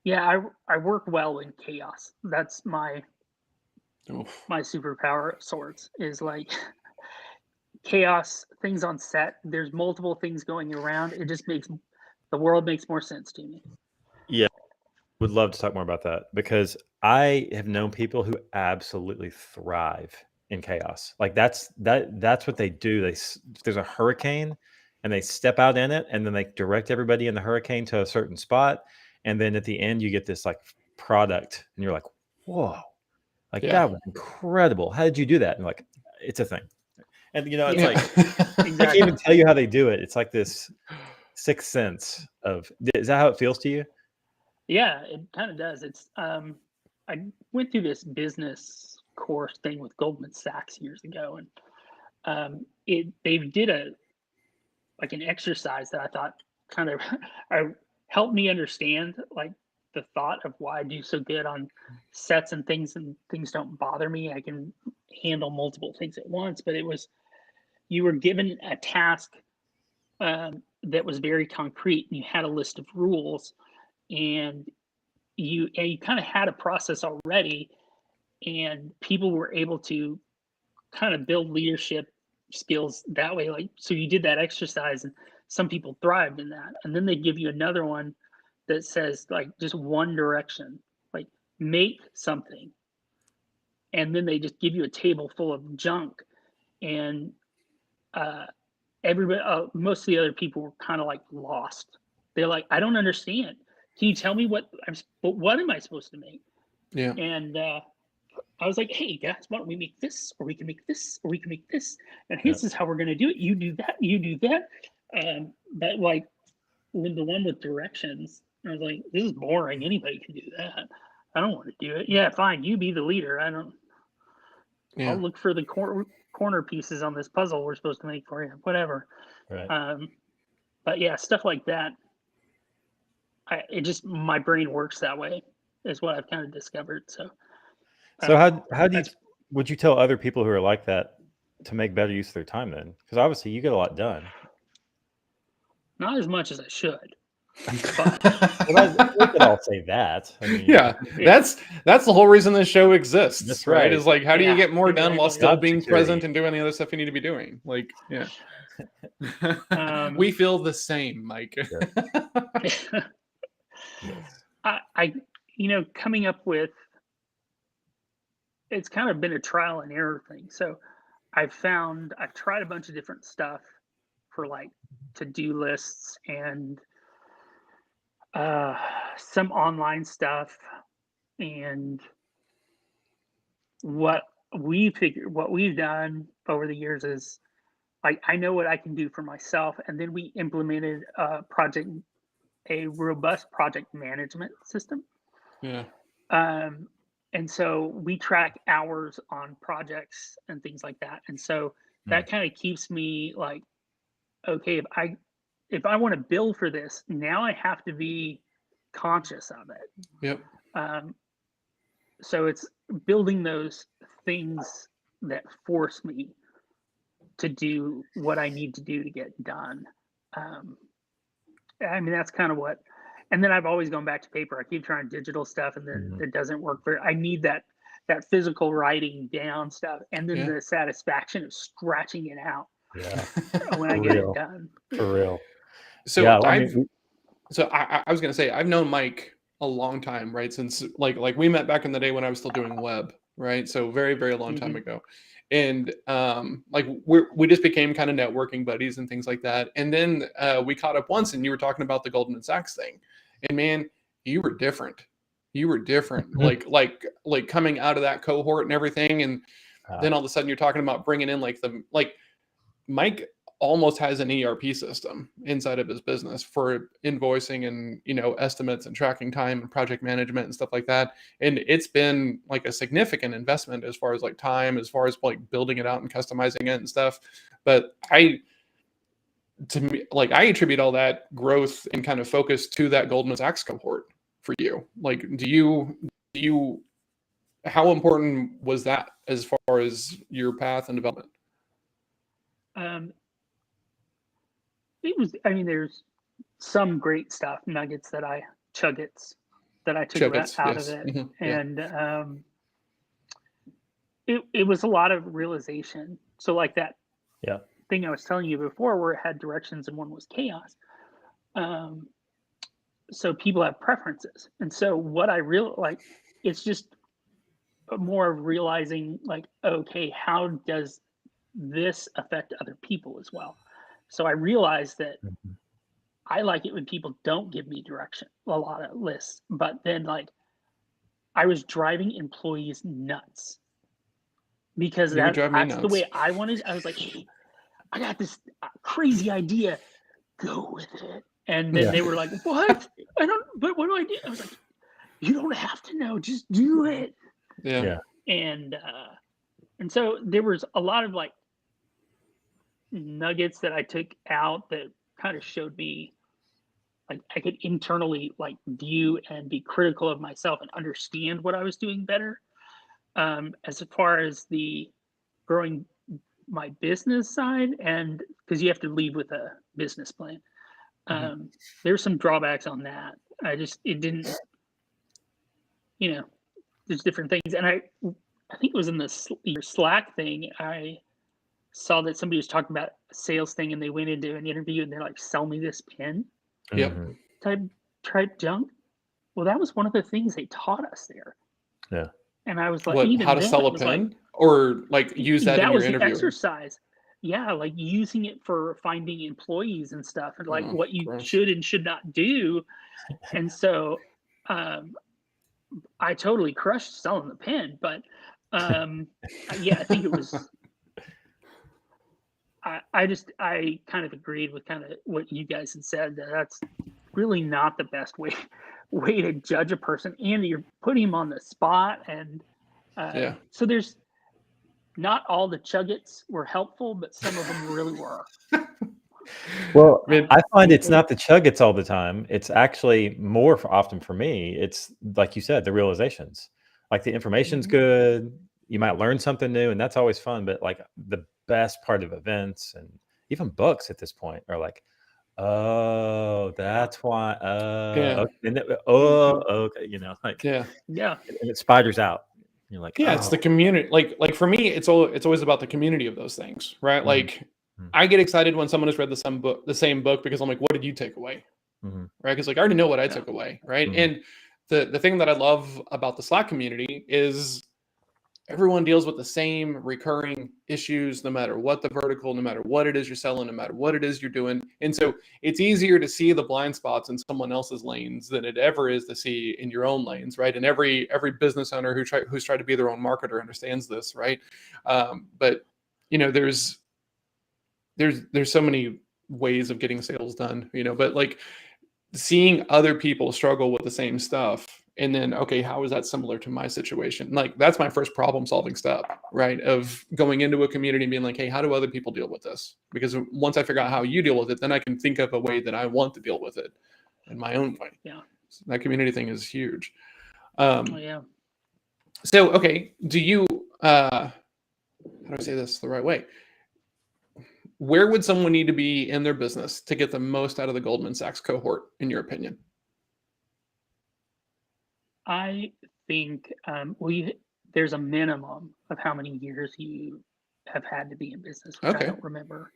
yeah, I work well in chaos. That's my superpower of sorts, is like chaos, things on set. There's multiple things going around. It just makes the world makes more sense to me. Yeah, would love to talk more about that, because I have known people who absolutely thrive in chaos. Like that's what they do. There's a hurricane, and they step out in it, and then they direct everybody in the hurricane to a certain spot, and then at the end you get this like product, and you're like, whoa, like that was incredible. How did you do that? And like, it's a thing. And it's like I can't even tell you how they do it. It's like this sixth sense of, is that how it feels to you? Yeah, it kind of does. It's I went through this business course thing with Goldman Sachs years ago, and they did an exercise that I thought kind of helped me understand like the thought of why I do so good on sets and things don't bother me. I can handle multiple things at once, but you were given a task that was very concrete, and you had a list of rules, and you kind of had a process already, and people were able to kind of build leadership skills that way. Like, so you did that exercise, and some people thrived in that. And then they give you another one that says like just one direction, like make something. And then they just give you a table full of junk. And everybody, most of the other people were kind of like lost. They're like, I don't understand. Can you tell me what am I supposed to make? Yeah. And I was like, hey guys, why don't we make this, or we can make this, or we can make this, and this is how we're going to do it. You do that, you do that. But like the one with directions, I was like, this is boring. Anybody can do that. I don't want to do it. Yeah, fine. You be the leader. Yeah. I'll look for the corner pieces on this puzzle we're supposed to make for you. Whatever. Right. But yeah, stuff like that. My brain works that way, is what I've kind of discovered. So how would you tell other people who are like that to make better use of their time then? Because obviously you get a lot done. Not as much as I should. Well, we could all say that. I mean, Yeah, that's the whole reason this show exists. That's right. right. Is like, how do you get more done while still Job being security. present and doing the other stuff you need to be doing? Like, yeah. We feel the same, Mike. Yes. I coming up with, it's kind of been a trial and error thing. So I've tried a bunch of different stuff for like to-do lists and some online stuff, and what we've done over the years is like, I know what I can do for myself, and then we implemented a robust project management system. Yeah. And so we track hours on projects and things like that. And so that kind of keeps me like, okay, if I want to build for this, now I have to be conscious of it. Yep. So it's building those things that force me to do what I need to do to get done. I mean, that's kind of what, and then I've always gone back to paper. I keep trying digital stuff, and then it doesn't work I need that physical writing down stuff, and then the satisfaction of scratching it out. Yeah. When I get it done. For real. So yeah, I was gonna say, I've known Mike a long time, right? Since like we met back in the day when I was still doing web, right? So very, very long time ago. And like we just became kind of networking buddies and things like that. And then we caught up once, and you were talking about the Goldman Sachs thing. And man, you were different. You were different. like coming out of that cohort and everything. And then all of a sudden you're talking about bringing in like Mike almost has an ERP system inside of his business for invoicing and, estimates and tracking time and project management and stuff like that. And it's been like a significant investment as far as like time, as far as like building it out and customizing it and stuff. But I attribute all that growth and kind of focus to that Goldman Sachs cohort for you. Like, how important was that as far as your path and development? It was, there's some great stuff, nuggets that I took out of it. Mm-hmm. And it was a lot of realization. So like that thing I was telling you before, where it had directions and one was chaos. So people have preferences. And so what I it's just more of realizing like, okay, how does this affect other people as well? So I realized that I like it when people don't give me direction, a lot of lists, but then like I was driving employees nuts because that's the way I wanted. I was like, hey, I got this crazy idea. go with it. And then Yeah. they were like, what? But what do I do? I was like, you don't have to know, just do it. Yeah. Yeah. And so there was a lot of like nuggets that I took out that kind of showed me like I could internally like view and be critical of myself and understand what I was doing better. As far as the growing my business side, and because you have to lead with a business plan, there's some drawbacks on that. It didn't, you know, there's different things, and I think it was in your Slack thing. I saw that somebody was talking about a sales thing, and they went into an interview, and they're like, "Sell me this pin," Yep. Mhm. type junk. Well, that was one of the things they taught us there, Yeah. and I was like, What? even How to then, sell I a was like, pen, or like use that in that your was the interviewing? exercise. Yeah, like using it for finding employees and stuff, and like Oh, what you gross. should and should not do. And so, I totally crushed selling the pen, but yeah, I think it was. I kind of agreed with kind of what you guys had said, that that's really not the best way to judge a person, and you're putting him on the spot. And Yeah. so there's not all the chuggets were helpful, but some of them really were. Well, I mean, I find it's not the chuggets all the time. It's actually more often for me. It's like you said, the realizations. Like the information's Mhm. good. You might learn something new, and that's always fun. But like the best part of events and even books at this point are like, oh, that's why. Yeah. Okay, and okay. Like, yeah. Yeah, and it spiders out. You're like, Yeah, it's the oh, community. Like for me, it's always about the community of those things, right? Mhm. Like Mhm. I get excited when someone has read the same book, because I'm like, what did you take away? Mhm. Right? Because like I already know what I Yeah. took away, right? Mhm. And the thing that I love about the Slack community is everyone deals with the same recurring issues, no matter what the vertical, no matter what it is you're selling, no matter what it is you're doing. And so it's easier to see the blind spots in someone else's lanes than it ever is to see in your own lanes, right? And every business owner who's tried to be their own marketer understands this, right? But there's so many ways of getting sales done, but like seeing other people struggle with the same stuff, and then, okay, how is that similar to my situation? Like that's my first problem solving step, right? Of going into a community and being like, hey, how do other people deal with this? Because once I figure out how you deal with it, then I can think of a way that I want to deal with it in my own way. yeah, So that community thing is huge. oh, yeah. So okay, do you how do I say this the right way? Where would someone need to be in their business to get the most out of the Goldman Sachs cohort, in your opinion? I think there's a minimum of how many years you have had to be in business, which I Okay. don't remember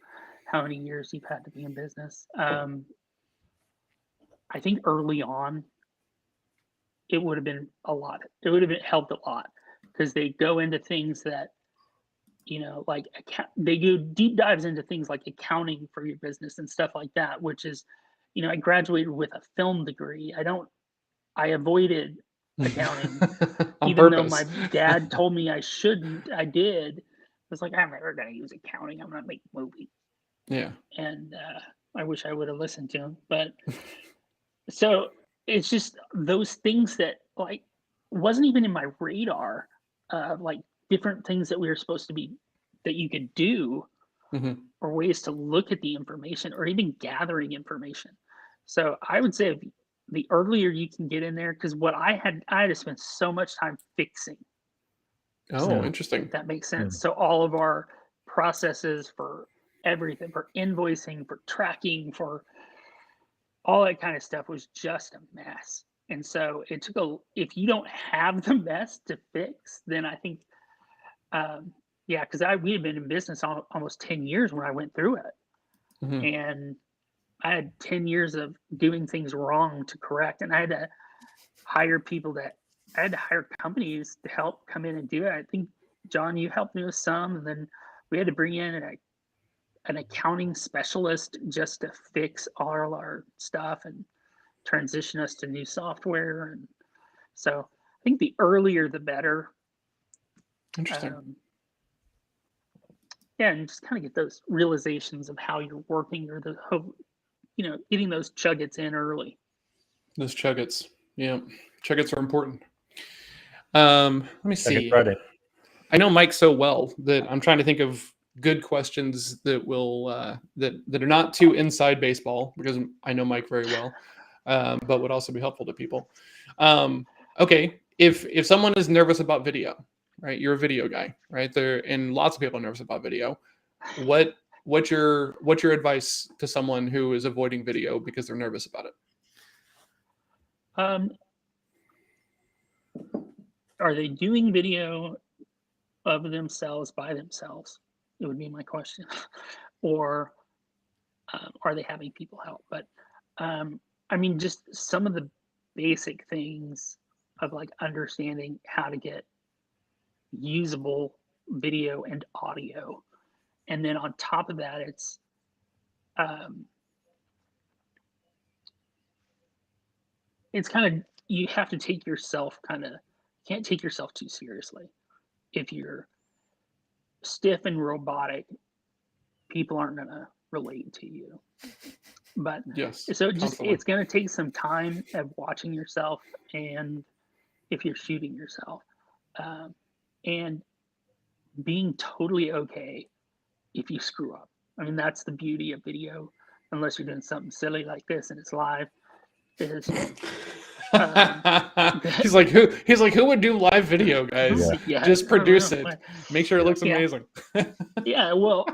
how many years you've had to be in business. I think early on it would have been a lot. It would have helped a lot, because they go into things that, like they do deep dives into things like accounting for your business and stuff like that, which is, I graduated with a film degree. I avoided accounting, On even though my purpose. dad told me I shouldn't. I did. I was like, I'm never going to use accounting. I'm going to make movies. Yeah. And I wish I would have listened to him. But so it's just those things that like wasn't even in my radar, like different things that we were supposed to be, that you could do, Mhm. or ways to look at the information, or even gathering information. So I would say the earlier you can get in there, because what I had to spend so much time fixing. Oh, interesting. If that makes Mm. sense. So all of our processes for everything, for invoicing, for tracking, for all that kind of stuff was just a mess. And so it took if you don't have the mess to fix, then I think, yeah, because we had been in business almost 10 years when I went through it. Mhm. And I had 10 years of doing things wrong to correct. And I had to hire companies to help come in and do it. I think, John, you helped me with some, and then we had to bring in an accounting specialist just to fix all our stuff and transition us to new software. And so I think the earlier the better. Interesting. Yeah, and just kind of get those realizations of how you're working, or getting those chuggets in early. Those chuggets. Yeah. Chuggets are important. Let me Second see. Friday. I know Mike so well that I'm trying to think of good questions that will that are not too inside baseball, because I know Mike very well, but would also be helpful to people. Okay, if someone is nervous about video, right? You're a video guy, right? There, and lots of people are nervous about video. What's your advice to someone who is avoiding video because they're nervous about it? Are they doing video of themselves by themselves? It would be my question. Or are they having people help? But I mean, just some of the basic things of like understanding how to get usable video and audio. And then on top of that, it's kind of, you have to take yourself can't take yourself too seriously. If you're stiff and robotic, people aren't going to relate to you. But Yes. so just constantly. it's going to take some time of watching yourself, and if you're shooting yourself, and being totally okay if you screw up. I mean, that's the beauty of video, unless you're doing something silly like this and it's live. Is He's like, who would do live video, guys? Yeah, Just I don't produce know. it. Make sure it looks Yeah. amazing. Yeah, well,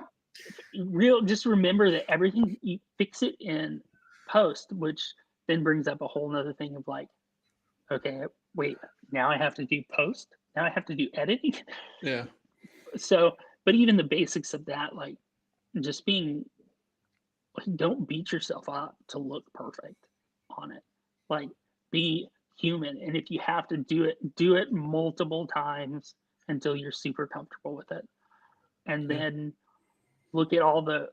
just remember that everything, you fix it in post, which then brings up a whole nother thing of like, okay, wait, now I have to do post, now I have to do editing. Yeah. So, but even the basics of that, like just being, don't beat yourself up to look perfect on it. Like, be human, and if you have to do it multiple times until you're super comfortable with it, and Yeah. then look at all the,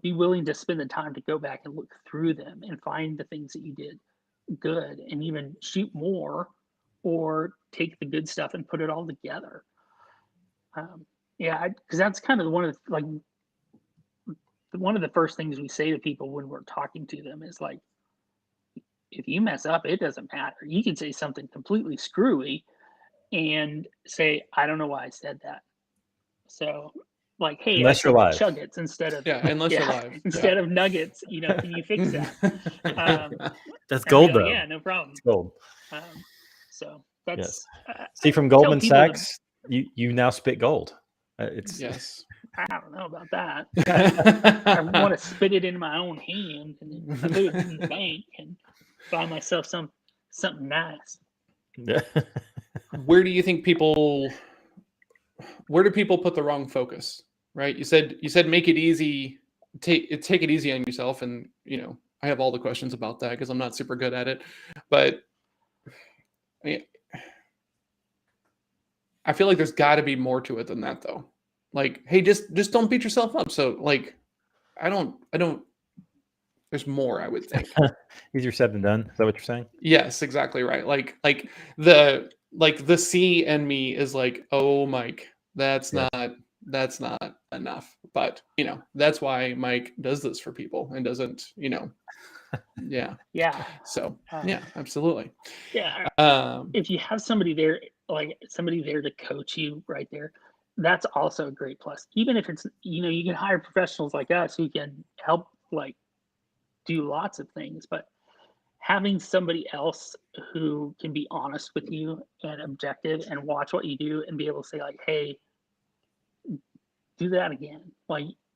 be willing to spend the time to go back and look through them and find the things that you did good, and even shoot more, or take the good stuff and put it all together. Yeah, because that's kind of one of the first things we say to people when we're talking to them is like, if you mess up, it doesn't matter. You can say something completely screwy and say, I don't know why I said that. So, like, hey, Unless I you're said live. chuggets instead of Unless you're live. instead of nuggets. Can you fix that? That's And gold, I'll go, though. yeah, no problem. It's gold. So that's Yes. See, from I tell Goldman people to- Sachs, you now spit gold. It's Yes. I don't know about that. I want to spit it in my own hand and then put it in the bank and buy myself something nice. Where do you think where do people put the wrong focus? Right? You said make it easy, take it easy on yourself, and I have all the questions about that because I'm not super good at it. But I feel like there's got to be more to it than that, though. Like, hey, just don't beat yourself up. So, like, I don't. There's more, I would think. Easier said than done. Is that what you're saying? Yes, exactly right. Like the C in me is like, oh, Mike, that's not enough. But that's why Mike does this for people and doesn't, yeah. Yeah. So yeah, absolutely. Yeah. If you have somebody there, to coach you right there, that's also a great plus. Even if it's, you can hire professionals like us who can help do lots of things, but having somebody else who can be honest with you and objective and watch what you do and be able to say like, hey, do that again.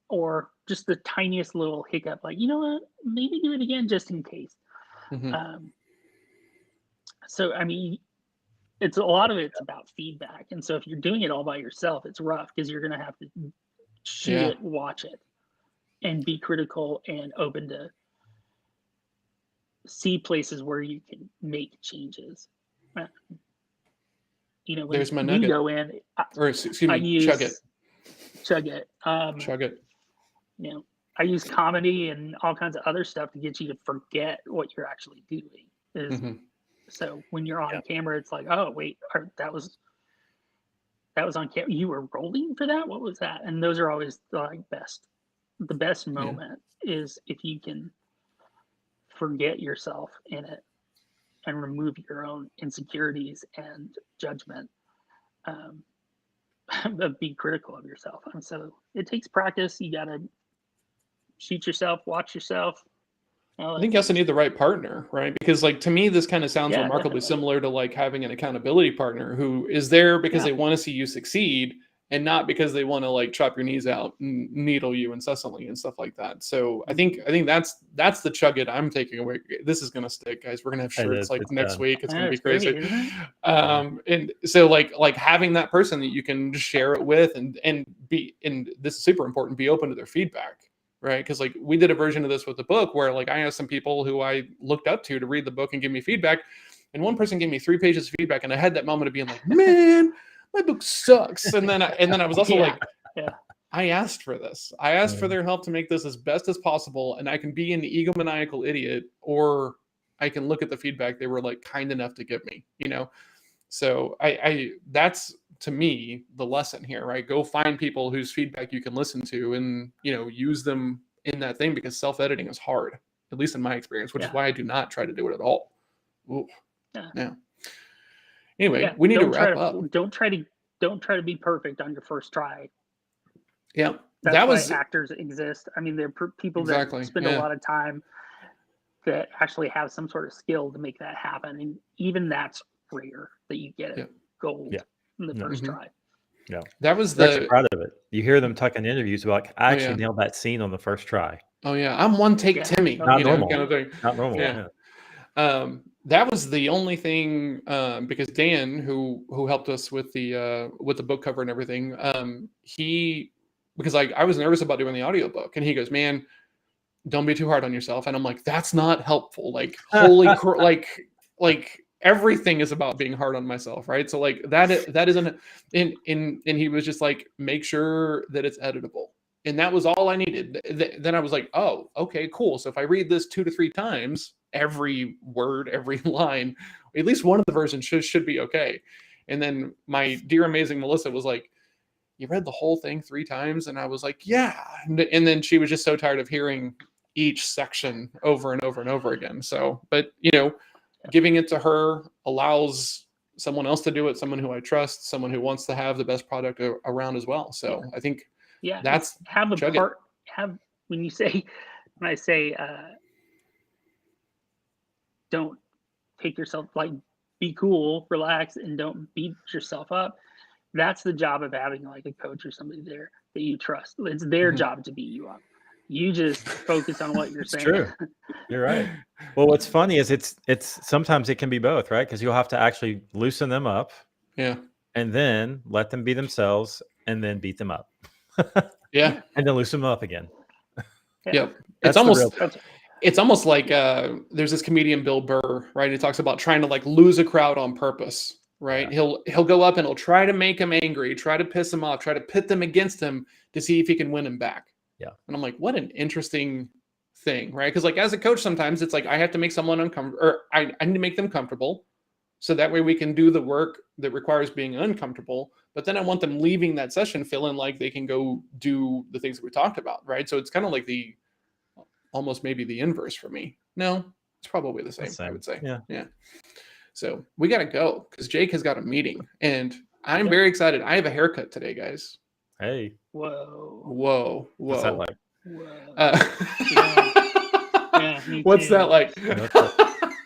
Or just the tiniest little hiccup, like, you know what, maybe do it again just in case. Mm-hmm. So, I mean, a lot of it's about feedback. And so if you're doing it all by yourself, it's rough because you're going to have to shoot it, watch it, and be critical and open to see places where you can make changes. When There's my you nugget. go in, chug it. Chug it. Chug it. I use comedy and all kinds of other stuff to get you to forget what you're actually doing. So when you're on camera, it's like, oh wait, that was on camera. You were rolling for that? What was that? And those are always the best moment is if you can forget yourself in it and remove your own insecurities and judgment. But be critical of yourself. And so it takes practice. You got to shoot yourself, watch yourself. I think you also need the right partner, right? Because like to me, this kind of sounds Yeah, remarkably definitely. similar to like having an accountability partner who is there because Yeah. they want to see you succeed and not because they want to like chop your knees out and needle you incessantly and stuff like that. So I think that's the chugget I'm taking away. This is gonna stick, guys. We're gonna have It shirts is. like It's next week. It's gonna be It's great, crazy. isn't it? And so like having that person that you can just share it with and this is super important, be open to their feedback. Right. Because like we did a version of this with the book where like I asked some people who I looked up to read the book and give me feedback. And one person gave me 3 pages of feedback. And I had that moment of being like, man, my book sucks. And then I was also like, I asked for this. I asked for their help to make this as best as possible. And I can be an egomaniacal idiot, or I can look at the feedback they were like kind enough to give me, you know? So I that's to me the lesson here, right? Go find people whose feedback you can listen to and, you know, use them in that thing, because self-editing is hard, at least in my experience, which is why I do not try to do it at all. Ooh. Yeah. Anyway, we need to wrap up. Don't try to be perfect on your first try. Yeah. That's why actors exist. I mean, they're people that spend a lot of time that actually have some sort of skill to make that happen. And even that's rare that you get it gold in the first try. Yeah. That was the proud of it. You hear them talking interviews about, I actually nailed that scene on the first try. Oh yeah. I'm one take Timmy. Not normal. Kind of thing. Not normal. Yeah. That was the only thing, because Dan, who helped us with the book cover and everything, because I was nervous about doing the audiobook, and he goes, man, don't be too hard on yourself. And I'm like, that's not helpful. Like, holy like everything is about being hard on myself. Right. So like that isn't, and he was just like, make sure that it's editable. And that was all I needed. Then I was like, oh, okay, cool. So if I read this 2 to 3 times, every word, every line, at least one of the versions should be okay. And then my dear, amazing Melissa was like, you read the whole thing 3 times? And I was like, yeah. And then she was just so tired of hearing each section over and over and over again. So, but you know, giving it to her allows someone else to do it, someone who I trust, someone who wants to have the best product around as well. So I think that's when I say don't take yourself, like, be cool, relax, and don't beat yourself up. That's the job of having like a coach or somebody there that you trust. It's their job to beat you up. You just focus on what you're saying. True. You're right. Well, what's funny is it's sometimes it can be both, right? Because you'll have to actually loosen them up. Yeah. And then let them be themselves and then beat them up. Yeah. And then loosen them up again. Yep. It's almost like there's this comedian, Bill Burr, right? He talks about trying to like lose a crowd on purpose, right? Yeah. He'll go up and he'll try to make them angry, try to piss them off, try to pit them against him to see if he can win them back. Yeah. And I'm like, what an interesting thing, right? Because like as a coach, sometimes it's like I have to make someone uncomfortable, or I need to make them comfortable, so that way we can do the work that requires being uncomfortable. But then I want them leaving that session feeling like they can go do the things that we talked about, right? So it's kind of like almost maybe the inverse for me. No, it's probably the same. I would say. Yeah. So we got to go because Jake has got a meeting, and I'm very excited. I have a haircut today, guys. Hey. Whoa. What's that like? What's that like?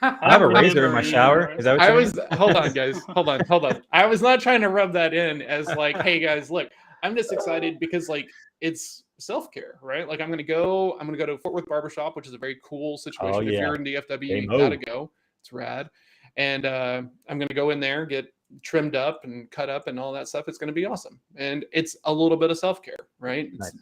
I have a razor in my shower. Is that what hold on, guys. Hold on. I was not trying to rub that in as like, hey guys, look, I'm just excited because like it's self-care, right? Like I'm gonna go to Fort Worth Barbershop, which is a very cool situation. If you're in DFW, you gotta go. It's rad. And I'm gonna go in there, get trimmed up and cut up and all that stuff. It's gonna be awesome. And it's a little bit of self-care, right? It's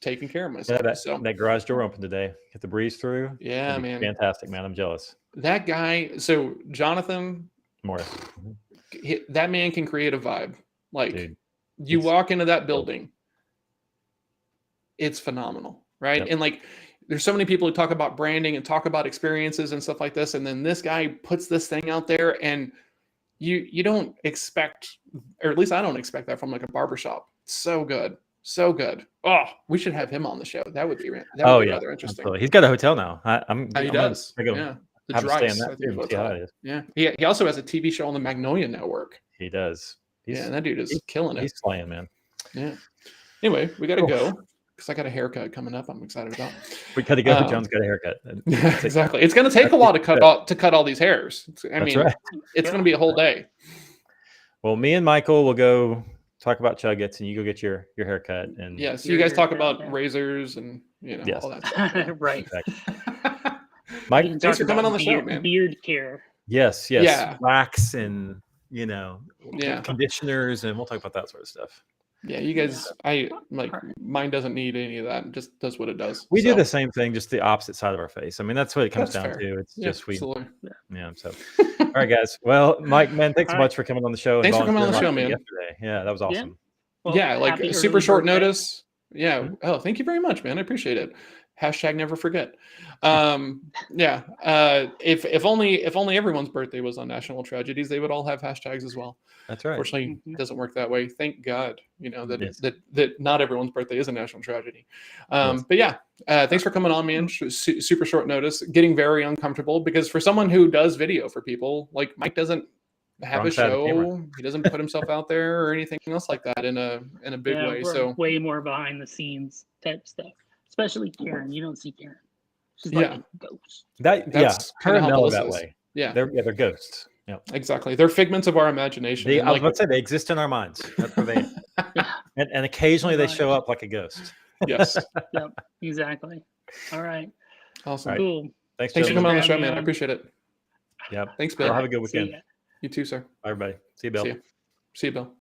taking care of myself. Yeah, that garage door open today. Get the breeze through. Yeah, man. Fantastic, man. I'm jealous. That guy, so Jonathan Morris, that man can create a vibe. Like, dude, you walk into that building, it's phenomenal, right? Yep. And like, there's so many people who talk about branding and talk about experiences and stuff like this, and then this guy puts this thing out there, and you don't expect, or at least I don't expect that from like a barbershop. It's so good. So good. Oh, we should have him on the show. That would be rather interesting. Absolutely. He's got a hotel now. I'm He I'm gonna does. take him- Yeah. The have him stay in Dryce, that I think too is and what see it's how called. it is. Yeah. He also has a TV show on the Magnolia Network. He does. Yeah, and that dude is killing it. He's slaying, man. Yeah. Anyway, we got to Oof. go because I got a haircut coming up. I'm excited about. We gotta go. Um, John's got a haircut. Yeah, exactly. It's going to take a while to cut all these hairs. That's right. It's going to be a whole day. Well, me and Michael will go talk about Chuggets, and you go get your haircut. And Yeah. So Your you guys talk haircut, about yeah. razors and Yes. all that stuff. Right. exactly. We Mike, can thanks talk for coming about on the show, man. Beard care. yes, Yeah. wax and Yeah. conditioners, and we'll talk about that sort of stuff. Yeah, you guys, mine doesn't need any of that. It just does what it does. We do So, the same thing, just the opposite side of our face. I mean, that's what it comes That's down fair. to. It's Yeah, just we, absolutely. yeah. So, all right, guys. Well, Mike, man, thanks so All right. much for coming on the show. and Thanks for coming on the volunteering show, like man. Yesterday, yeah, that was awesome. Well, Yeah, like happy super early short birthday. notice. Yeah. Mhm. Oh, thank you very much, man. I appreciate it. Hashtag never forget. Yeah. If only everyone's birthday was on National Tragedies, they would all have hashtags as well. That's right. Fortunately, Mhm. it doesn't work that way. Thank God, that Yes. that not everyone's birthday is a national tragedy. Yes. But yeah, thanks for coming on, man. Super short notice. Getting very uncomfortable because for someone who does video for people, like Mike doesn't have Wrong a side of the camera. show. He doesn't put himself out there or anything else like that in a big Yeah, way. we're So way more behind the scenes type stuff. Especially Karen. You don't see Karen. She's Yeah. like a ghost. That That's her kinda and how Mel are Melissa that is. way. yeah, They're ghosts. Yeah. exactly. They're figments of our imagination. They, And, I was like, about to say they exist in our minds. That's where they, Yeah, and occasionally they Right. show up like a ghost. yes, exactly. All right. awesome. Right. Cool. Thanks, Thanks for gentlemen. coming on the show, Having me man. I on. appreciate it. Yep. Thanks, Well, Bill. have a good See weekend. ya. You too, sir. Bye, everybody. See you, Bill. See you, Bill.